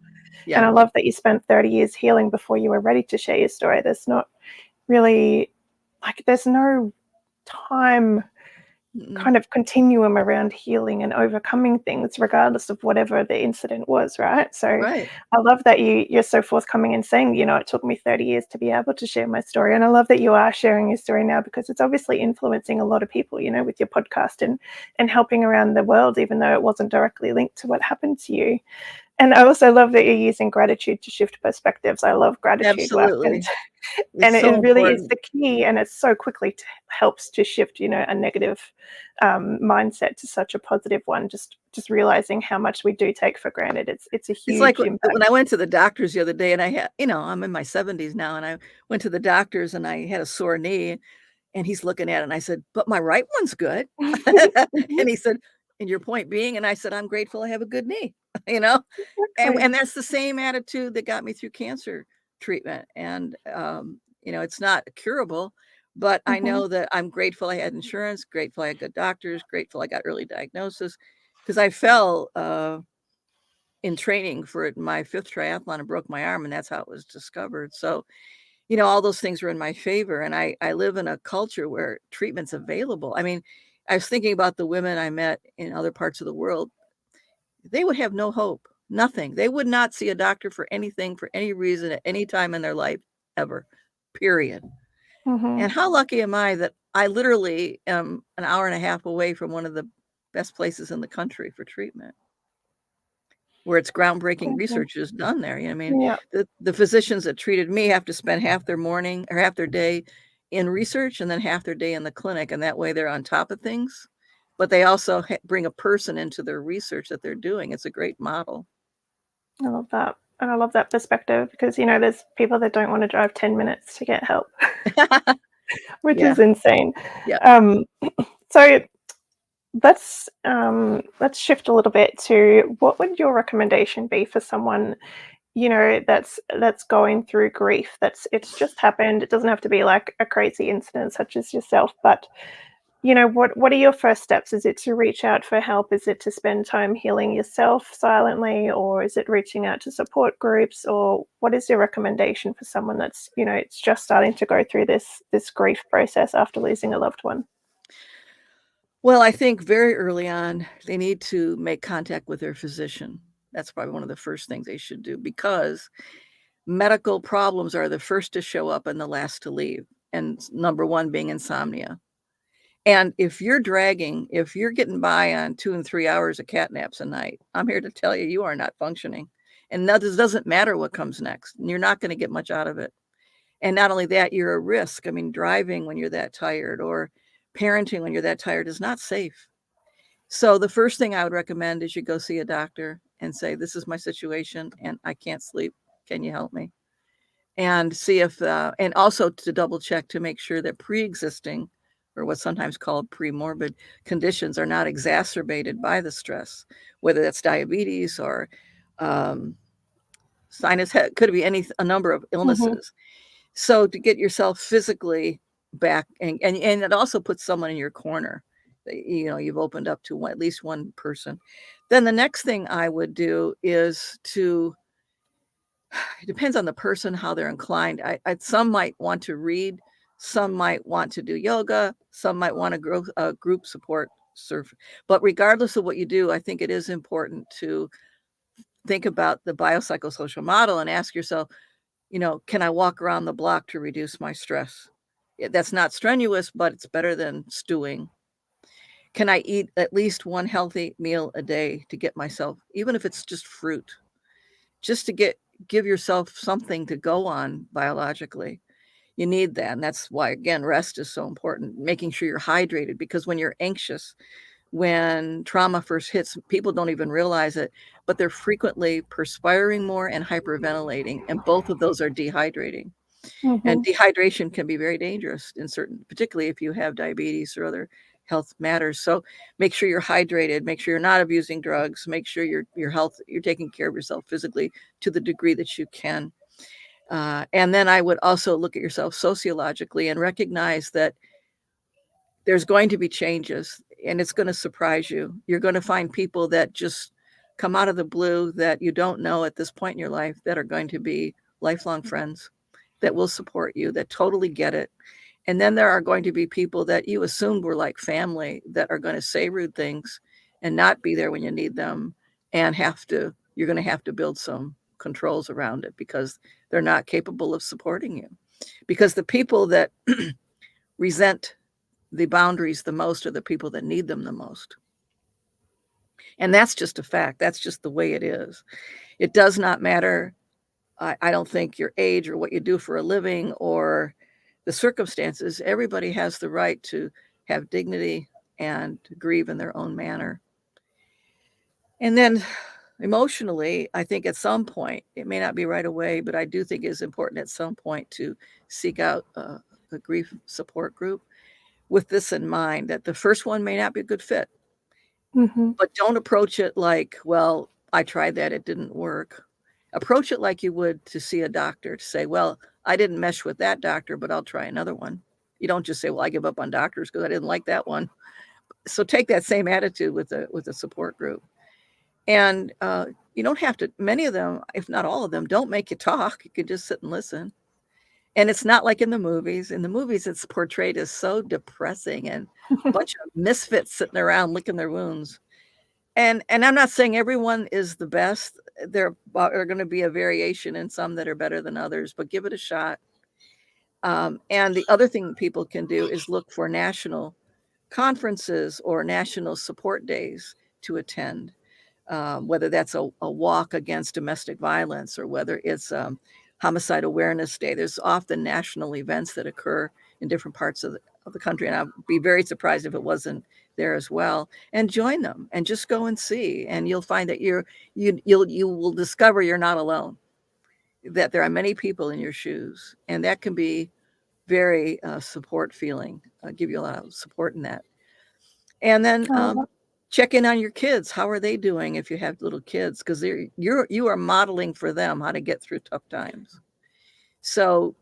Speaker 2: Yeah.
Speaker 1: And I love that you spent 30 years healing before you were ready to share your story. There's not really, there's no time kind of continuum around healing and overcoming things, regardless of whatever the incident was, right? So
Speaker 2: Right.
Speaker 1: I love that you're so forthcoming and saying, it took me 30 years to be able to share my story. And I love that you are sharing your story now, because it's obviously influencing a lot of people, with your podcast and helping around the world, even though it wasn't directly linked to what happened to you. And I also love that you're using gratitude to shift perspectives. I love gratitude work. And it really is the key, and it so quickly helps to shift, a negative mindset to such a positive one. Just realizing how much we do take for granted. It's a huge
Speaker 2: It's like
Speaker 1: impact.
Speaker 2: when I went to the doctors the other day, and I had, I'm in my 70s now, and I went to the doctors and I had a sore knee, and he's looking at it, and I said, but my right one's good. And he said, And your point being, and I said, I'm grateful I have a good knee, you know,
Speaker 1: Exactly.
Speaker 2: and that's the same attitude that got me through cancer treatment. And, you know, it's not curable, but I
Speaker 1: Mhm.
Speaker 2: know that I'm grateful I had insurance, grateful I had good doctors, grateful I got early diagnosis because I fell in training for my 5th triathlon and broke my arm, and that's how it was discovered. So, you know, all those things were in my favor. And I live in a culture where treatment's available. I mean, I was thinking about the women I met in other parts of the world. They would have no hope, nothing. They would not see a doctor for anything, for any reason, at any time in their life, ever, period.
Speaker 1: Mhm.
Speaker 2: And how lucky am I that I literally am an hour and a half away from one of the best places in the country for treatment, where it's groundbreaking
Speaker 1: Mhm.
Speaker 2: research is done there. You know, I mean,
Speaker 1: Yeah.
Speaker 2: the physicians that treated me have to spend half their morning or half their day in research and then half their day in the clinic, and that way they're on top of things. But they also bring a person into their research that they're doing. It's a great model.
Speaker 1: I love that. And I love that perspective because, there's people that don't want to drive 10 minutes to get help, which
Speaker 2: Yeah,
Speaker 1: is insane.
Speaker 2: yeah.
Speaker 1: Um, so let's shift a little bit to what would your recommendation be for someone, that's going through grief. It's just happened. It doesn't have to be like a crazy incident such as yourself, but what are your first steps? Is it to reach out for help? Is it to spend time healing yourself silently, or is it reaching out to support groups? Or what is your recommendation for someone that's, it's just starting to go through this grief process after losing a loved one?
Speaker 2: Well, I think very early on, they need to make contact with their physician. That's probably one of the first things they should do because medical problems are the first to show up and the last to leave. And number one being insomnia. And if you're getting by on 2 and 3 hours of cat naps a night, I'm here to tell you, you are not functioning. And that doesn't matter what comes next. You're not going to get much out of it. And not only that, you're a risk. I mean, driving when you're that tired or parenting when you're that tired is not safe. So the first thing I would recommend is you go see a doctor and say, this is my situation and I can't sleep. Can you help me? And see if, and also to double check to make sure that pre-existing or what's sometimes called pre-morbid conditions are not exacerbated by the stress, whether that's diabetes or um, sinus, could be a number of
Speaker 1: Mhm.
Speaker 2: illnesses. So to get yourself physically back, and it also puts someone in your corner that, you've opened up to at least one person. Then the next thing I would do is to, it depends on the person, how they're inclined. Some might want to read, some might want to do yoga, some might want to group support surf. But regardless of what you do, I think it is important to think about the biopsychosocial model and ask yourself, can I walk around the block to reduce my stress? That's not strenuous, but it's better than stewing. Can I eat at least one healthy meal a day to get myself, even if it's just fruit, just to give yourself something to go on biologically? You need that. And that's why, again, rest is so important, making sure you're hydrated, because when you're anxious, when trauma first hits, people don't even realize it, but they're frequently perspiring more and hyperventilating. And both of those are dehydrating. And
Speaker 1: Mhm.
Speaker 2: dehydration can be very dangerous particularly if you have diabetes or other health matters. So make sure you're hydrated, make sure you're not abusing drugs, make sure you're taking care of yourself physically to the degree that you can. And then I would also look at yourself sociologically and recognize that there's going to be changes and it's going to surprise you. You're going to find people that just come out of the blue that you don't know at this point in your life that are going to be lifelong friends that will support you, that totally get it. And then there are going to be people that you assumed were like family that are going to say rude things and not be there when you need them, and you're going to have to build some controls around it because they're not capable of supporting you. Because the people that resent the boundaries the most are the people that need them the most. And that's just a fact. That's just the way it is. It does not matter. I don't think your age or what you do for a living or the circumstances. Everybody has the right to have dignity and to grieve in their own manner. And then emotionally, I think at some point, it may not be right away, but I do think it is important at some point to seek out a grief support group with this in mind, that the first one may not be a good fit. But don't approach it like, well, I tried that, it didn't work. Approach it like you would to see a doctor, to say, well, I didn't mesh with that doctor, but I'll try another one. You don't just say, well, I give up on doctors because I didn't like that one. So take that same attitude with a support group. And you don't have to, many of them, if not all of them, don't make you talk. You can just sit and listen. And it's not like in the movies. In the movies, it's portrayed as so depressing and a bunch of misfits sitting around licking their wounds. And I'm not saying everyone is the best. There are going to be a variation in some that are better than others, but give it a shot. And the other thing people can do is look for national conferences or national support days to attend, whether that's a walk against domestic violence or whether it's Homicide Awareness Day. There's often national events that occur in different parts of the country, and I'd be very surprised if it wasn't there as well. And join them and just go and see, and you'll find that you will discover you're not alone, that there are many people in your shoes, and that can be very support feeling, give you a lot of support in that. And then check in on your kids. How are they doing if you have little kids? Because you are modeling for them how to get through tough times. So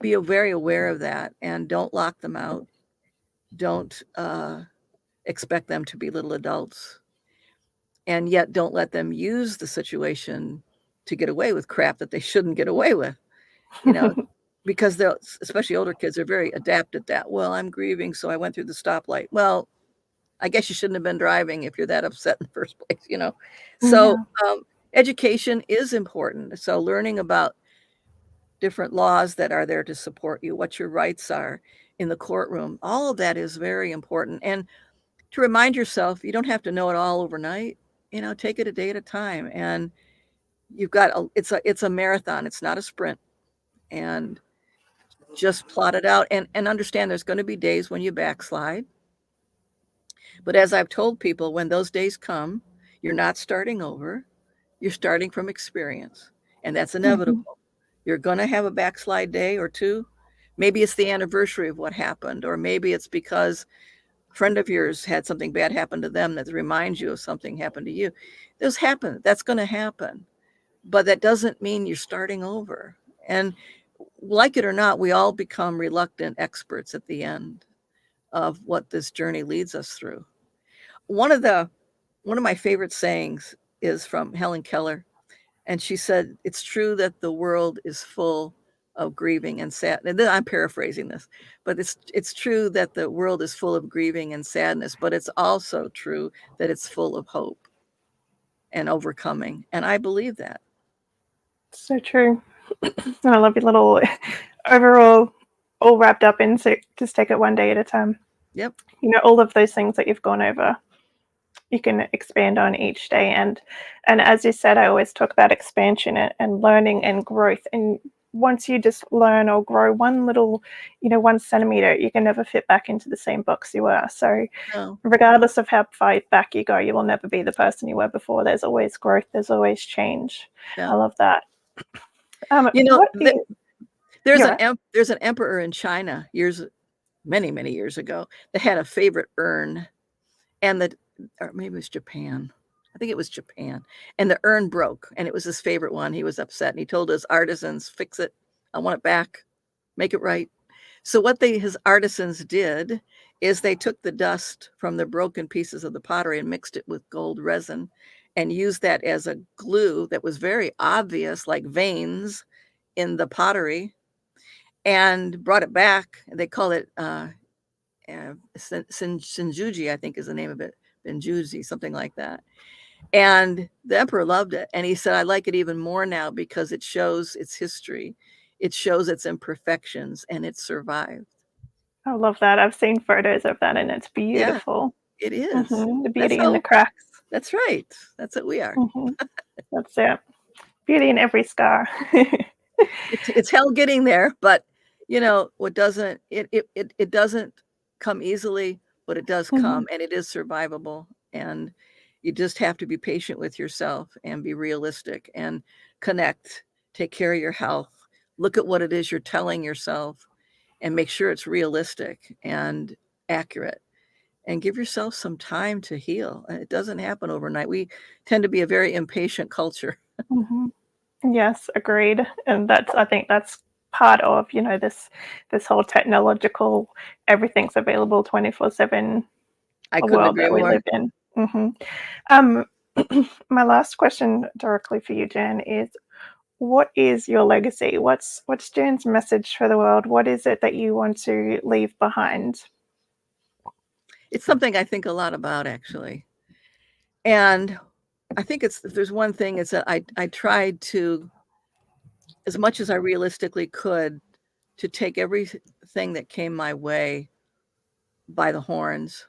Speaker 2: be very aware of that and don't lock them out. Don't expect them to be little adults. And yet don't let them use the situation to get away with crap that they shouldn't get away with. You know, because they'll, especially older kids, are very adept at that. Well, I'm grieving, so I went through the stoplight. Well, I guess you shouldn't have been driving if you're that upset in the first place, you know? So education is important. So learning about different laws that are there to support you, what your rights are in the courtroom, all of that is very important. And to remind yourself, you don't have to know it all overnight, you know, take it a day at a time. And you've got, it's a marathon. It's not a sprint. And just plot it out and understand there's going to be days when you backslide. But as I've told people, when those days come, you're not starting over. You're starting from experience, and that's inevitable. You're going to have a backslide day or two. Maybe it's the anniversary of what happened, or maybe it's because a friend of yours had something bad happen to them that reminds you of something happened to you. Those happen. That's going to happen. But that doesn't mean you're starting over. And like it or not, we all become reluctant experts at the end of what this journey leads us through. One of my favorite sayings is from Helen Keller, and she said, "It's true that the world is full of grieving and sadness." And I'm paraphrasing this, but it's true that the world is full of grieving and sadness, but it's also true that it's full of hope and overcoming. And I believe that.
Speaker 1: So true. And I love your little overall, all wrapped up into just take it one day at a time.
Speaker 2: Yep.
Speaker 1: You know, all of those things that you've gone over, you can expand on each day. And as you said, I always talk about expansion and learning and growth. And once you just learn or grow one little, 1 centimeter, you can never fit back into the same box you were. So regardless of how far back you go, you will never be the person you were before. There's always growth. There's always change. I love that.
Speaker 2: There's an emperor in China many years ago that had a favorite urn, and or maybe it was Japan. I think it was Japan. And the urn broke, and it was his favorite one. He was upset, and he told his artisans, "Fix it. I want it back. Make it right." So what his artisans did is they took the dust from the broken pieces of the pottery and mixed it with gold resin and used that as a glue that was very obvious, like veins in the pottery, and brought it back. They call it Senjuji, I think is the name of it. Benjuzi, something like that. And the emperor loved it. And he said, "I like it even more now because it shows its history. It shows its imperfections, and it survived."
Speaker 1: I love that. I've seen photos of that, and it's beautiful.
Speaker 2: Yeah, it is.
Speaker 1: The beauty in the cracks.
Speaker 2: That's right. That's what we are.
Speaker 1: That's it. Beauty in every scar.
Speaker 2: It's hell getting there, but what doesn't it doesn't come easily, but it does come, and it is survivable. And you just have to be patient with yourself and be realistic and connect, take care of your health, look at what it is you're telling yourself, and make sure it's realistic and accurate. and give yourself some time to heal. It doesn't happen overnight. We tend to be a very impatient culture.
Speaker 1: Mhm. Yes, agreed. And I think that's part of, this whole technological, everything's available 24/7
Speaker 2: I
Speaker 1: a
Speaker 2: couldn't
Speaker 1: world
Speaker 2: agree
Speaker 1: that we
Speaker 2: more.
Speaker 1: live in. Um, my last question directly for you, Jan, is what is your legacy? What's Jan's message for the world? What is it that you want to leave behind?
Speaker 2: It's something I think a lot about, actually. And I think if there's one thing, it's that I tried to, as much as I realistically could, to take everything that came my way by the horns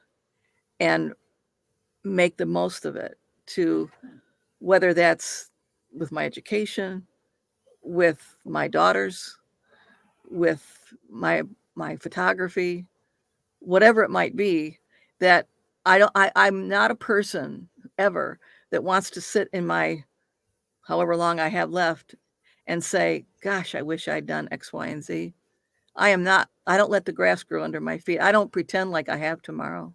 Speaker 2: and make the most of it, to whether that's with my education, with my daughters, with my photography, whatever it might be, that I'm not a person ever that wants to sit in my however long I have left and say, gosh, I wish I'd done X, Y, and Z. I don't let the grass grow under my feet. I don't pretend like I have tomorrow.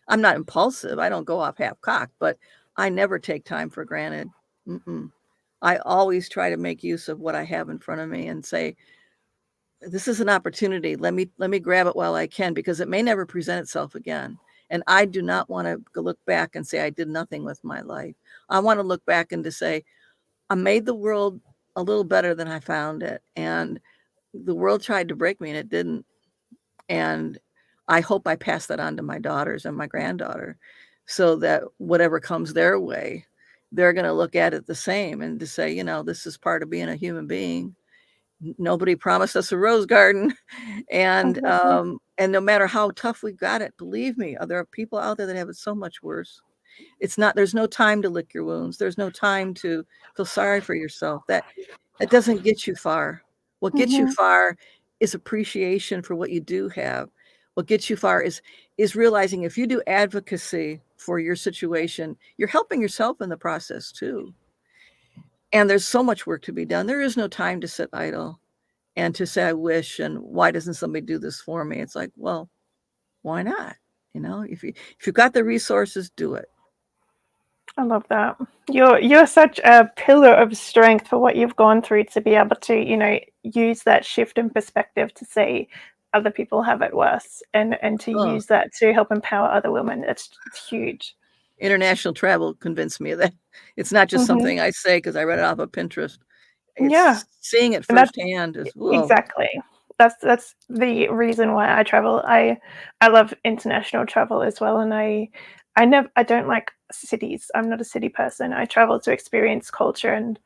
Speaker 2: I'm not impulsive. I don't go off half cocked, but I never take time for granted. Mm-mm. I always try to make use of what I have in front of me and say, this is an opportunity. Let me grab it while I can, because it may never present itself again. And I do not want to look back and say I did nothing with my life. I want to look back and to say, I made the world a little better than I found it. And the world tried to break me and it didn't. And I hope I pass that on to my daughters and my granddaughter, so that whatever comes their way, they're going to look at it the same and to say, this is part of being a human being. Nobody promised us a rose garden.
Speaker 1: Exactly.
Speaker 2: And no matter how tough we got it, believe me, there are people out there that have it so much worse. There's no time to lick your wounds. There's no time to feel sorry for yourself. That doesn't get you far. What gets you
Speaker 1: Mhm.
Speaker 2: far is appreciation for what you do have. What gets you far is realizing if you do advocacy for your situation, you're helping yourself in the process too. And there's so much work to be done. There is no time to sit idle and to say, I wish, and why doesn't somebody do this for me? It's like, well, why not? If you've got the resources, do it.
Speaker 1: I love that. You're such a pillar of strength for what you've gone through to be able to, use that shift in perspective to see other people have it worse and to
Speaker 2: Oh,
Speaker 1: use that to help empower other women. It's huge.
Speaker 2: international travel convinced me of that. It's not just
Speaker 1: Hmm.
Speaker 2: something I say because I read it off of Pinterest.
Speaker 1: Yeah,
Speaker 2: It's seeing it
Speaker 1: and that's
Speaker 2: firsthand is, whoa.
Speaker 1: exactly. That's the reason why I travel. I love international travel as well, and I don't like cities. I'm not a city person. I travel to experience culture, and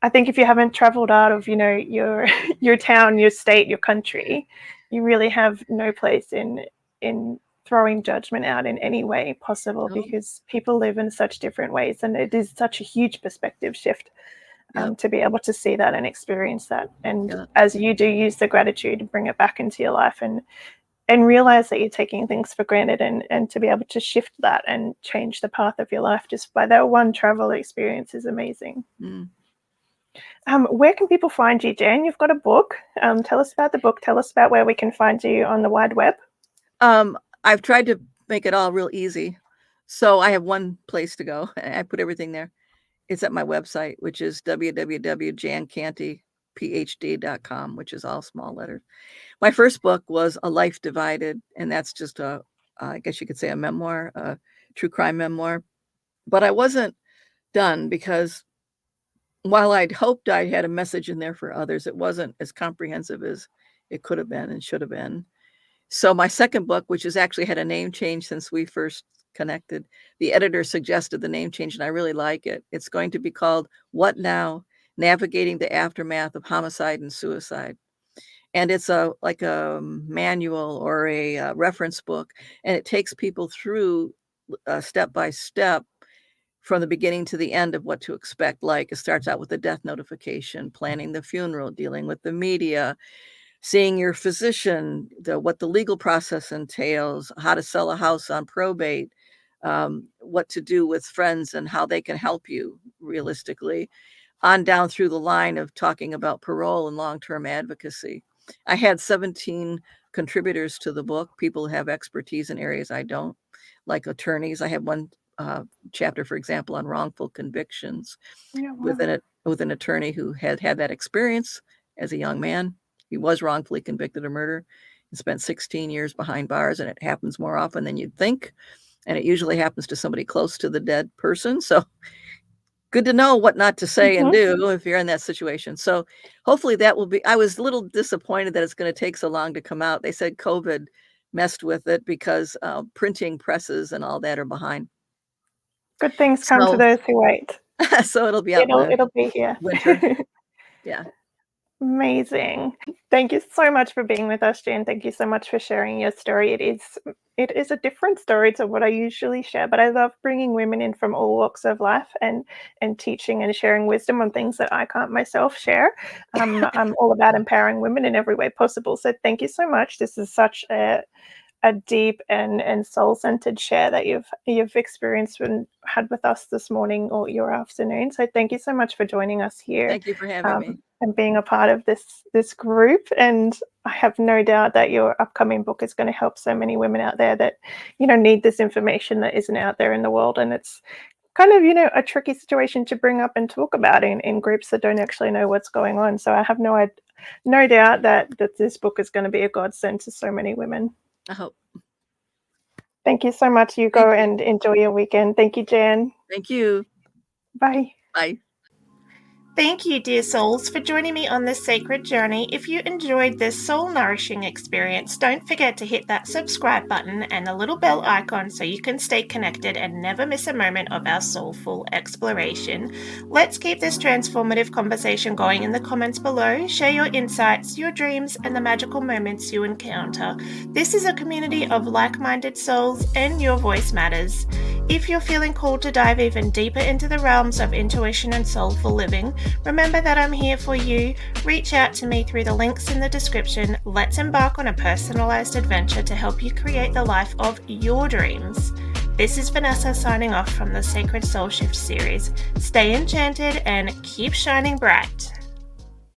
Speaker 1: I think if you haven't traveled out of, your your town, your state, your country, you really have no place in throwing judgment out in any way possible,
Speaker 2: No,
Speaker 1: because people live in such different ways, and it is such a huge perspective shift,
Speaker 2: yep,
Speaker 1: to be able to see that and experience that. And
Speaker 2: yeah,
Speaker 1: as you do use the gratitude to bring it back into your life and realize that you're taking things for granted, and to be able to shift that and change the path of your life just by that one travel experience is amazing.
Speaker 2: mm.
Speaker 1: Where can people find you, Jan? You've got a book. Tell us about the book. Tell us about where we can find you on the wide web.
Speaker 2: I've tried to make it all real easy. So I have one place to go. I put everything there. It's at my website, which is www.jancantyphd.com, which is all small letters. My first book was A Life Divided, and that's just I guess you could say a memoir, a true crime memoir. But I wasn't done, because while I'd hoped I had a message in there for others, it wasn't as comprehensive as it could have been and should have been. So my second book, which has actually had a name change since we first connected, the editor suggested the name change, and I really like it. It's going to be called What Now? Navigating the Aftermath of Homicide and Suicide. And it's like a manual or a reference book, and it takes people through step by step from the beginning to the end of what to expect. Like, it starts out with the death notification, planning the funeral, dealing with the media, seeing your physician, what the legal process entails, how to sell a house on probate, what to do with friends and how they can help you realistically, on down through the line of talking about parole and long-term advocacy. I had 17 contributors to the book, people who have expertise in areas I don't, like attorneys. I have one chapter, for example, on wrongful convictions with an attorney who had that experience as a young man. He was wrongfully convicted of murder and spent 16 years behind bars, and it happens more often than you'd think. And it usually happens to somebody close to the dead person. So good to know what not to say and do if you're in that situation. So hopefully that will be, I was a little disappointed that it's going to take so long to come out. They said COVID messed with it because printing presses and all that are behind.
Speaker 1: Good things come to those who wait.
Speaker 2: So it'll be out.
Speaker 1: It'll be here.
Speaker 2: Winter. Yeah.
Speaker 1: Amazing. Thank you so much for being with us, Jen. Thank you so much for sharing your story. It is a different story to what I usually share, but I love bringing women in from all walks of life and teaching and sharing wisdom on things that I can't myself share. I'm all about empowering women in every way possible. So thank you so much. This is such a deep and soul-centered share that you've experienced and had with us this morning or your afternoon. So thank you so much for joining us here.
Speaker 2: Thank you for having me.
Speaker 1: And being a part of this group. And I have no doubt that your upcoming book is going to help so many women out there that, need this information that isn't out there in the world. And it's kind of, a tricky situation to bring up and talk about in groups that don't actually know what's going on. So I have no doubt that this book is going to be a godsend to so many women.
Speaker 2: I hope.
Speaker 1: Thank you so much. You go and enjoy your weekend. Thank you, Jan.
Speaker 2: Thank you.
Speaker 1: Bye.
Speaker 2: Bye.
Speaker 1: Thank you, dear souls, for joining me on this sacred journey. If you enjoyed this soul-nourishing experience, don't forget to hit that subscribe button and the little bell icon so you can stay connected and never miss a moment of our soulful exploration. Let's keep this transformative conversation going in the comments below. Share your insights, your dreams, and the magical moments you encounter. This is a community of like-minded souls, and your voice matters. If you're feeling called to dive even deeper into the realms of intuition and soulful living, remember that I'm here for you. Reach out to me through the links in the description. Let's embark on a personalized adventure to help you create the life of your dreams. This is Vanessa signing off from the Sacred Soul Shift series. Stay enchanted and keep shining bright.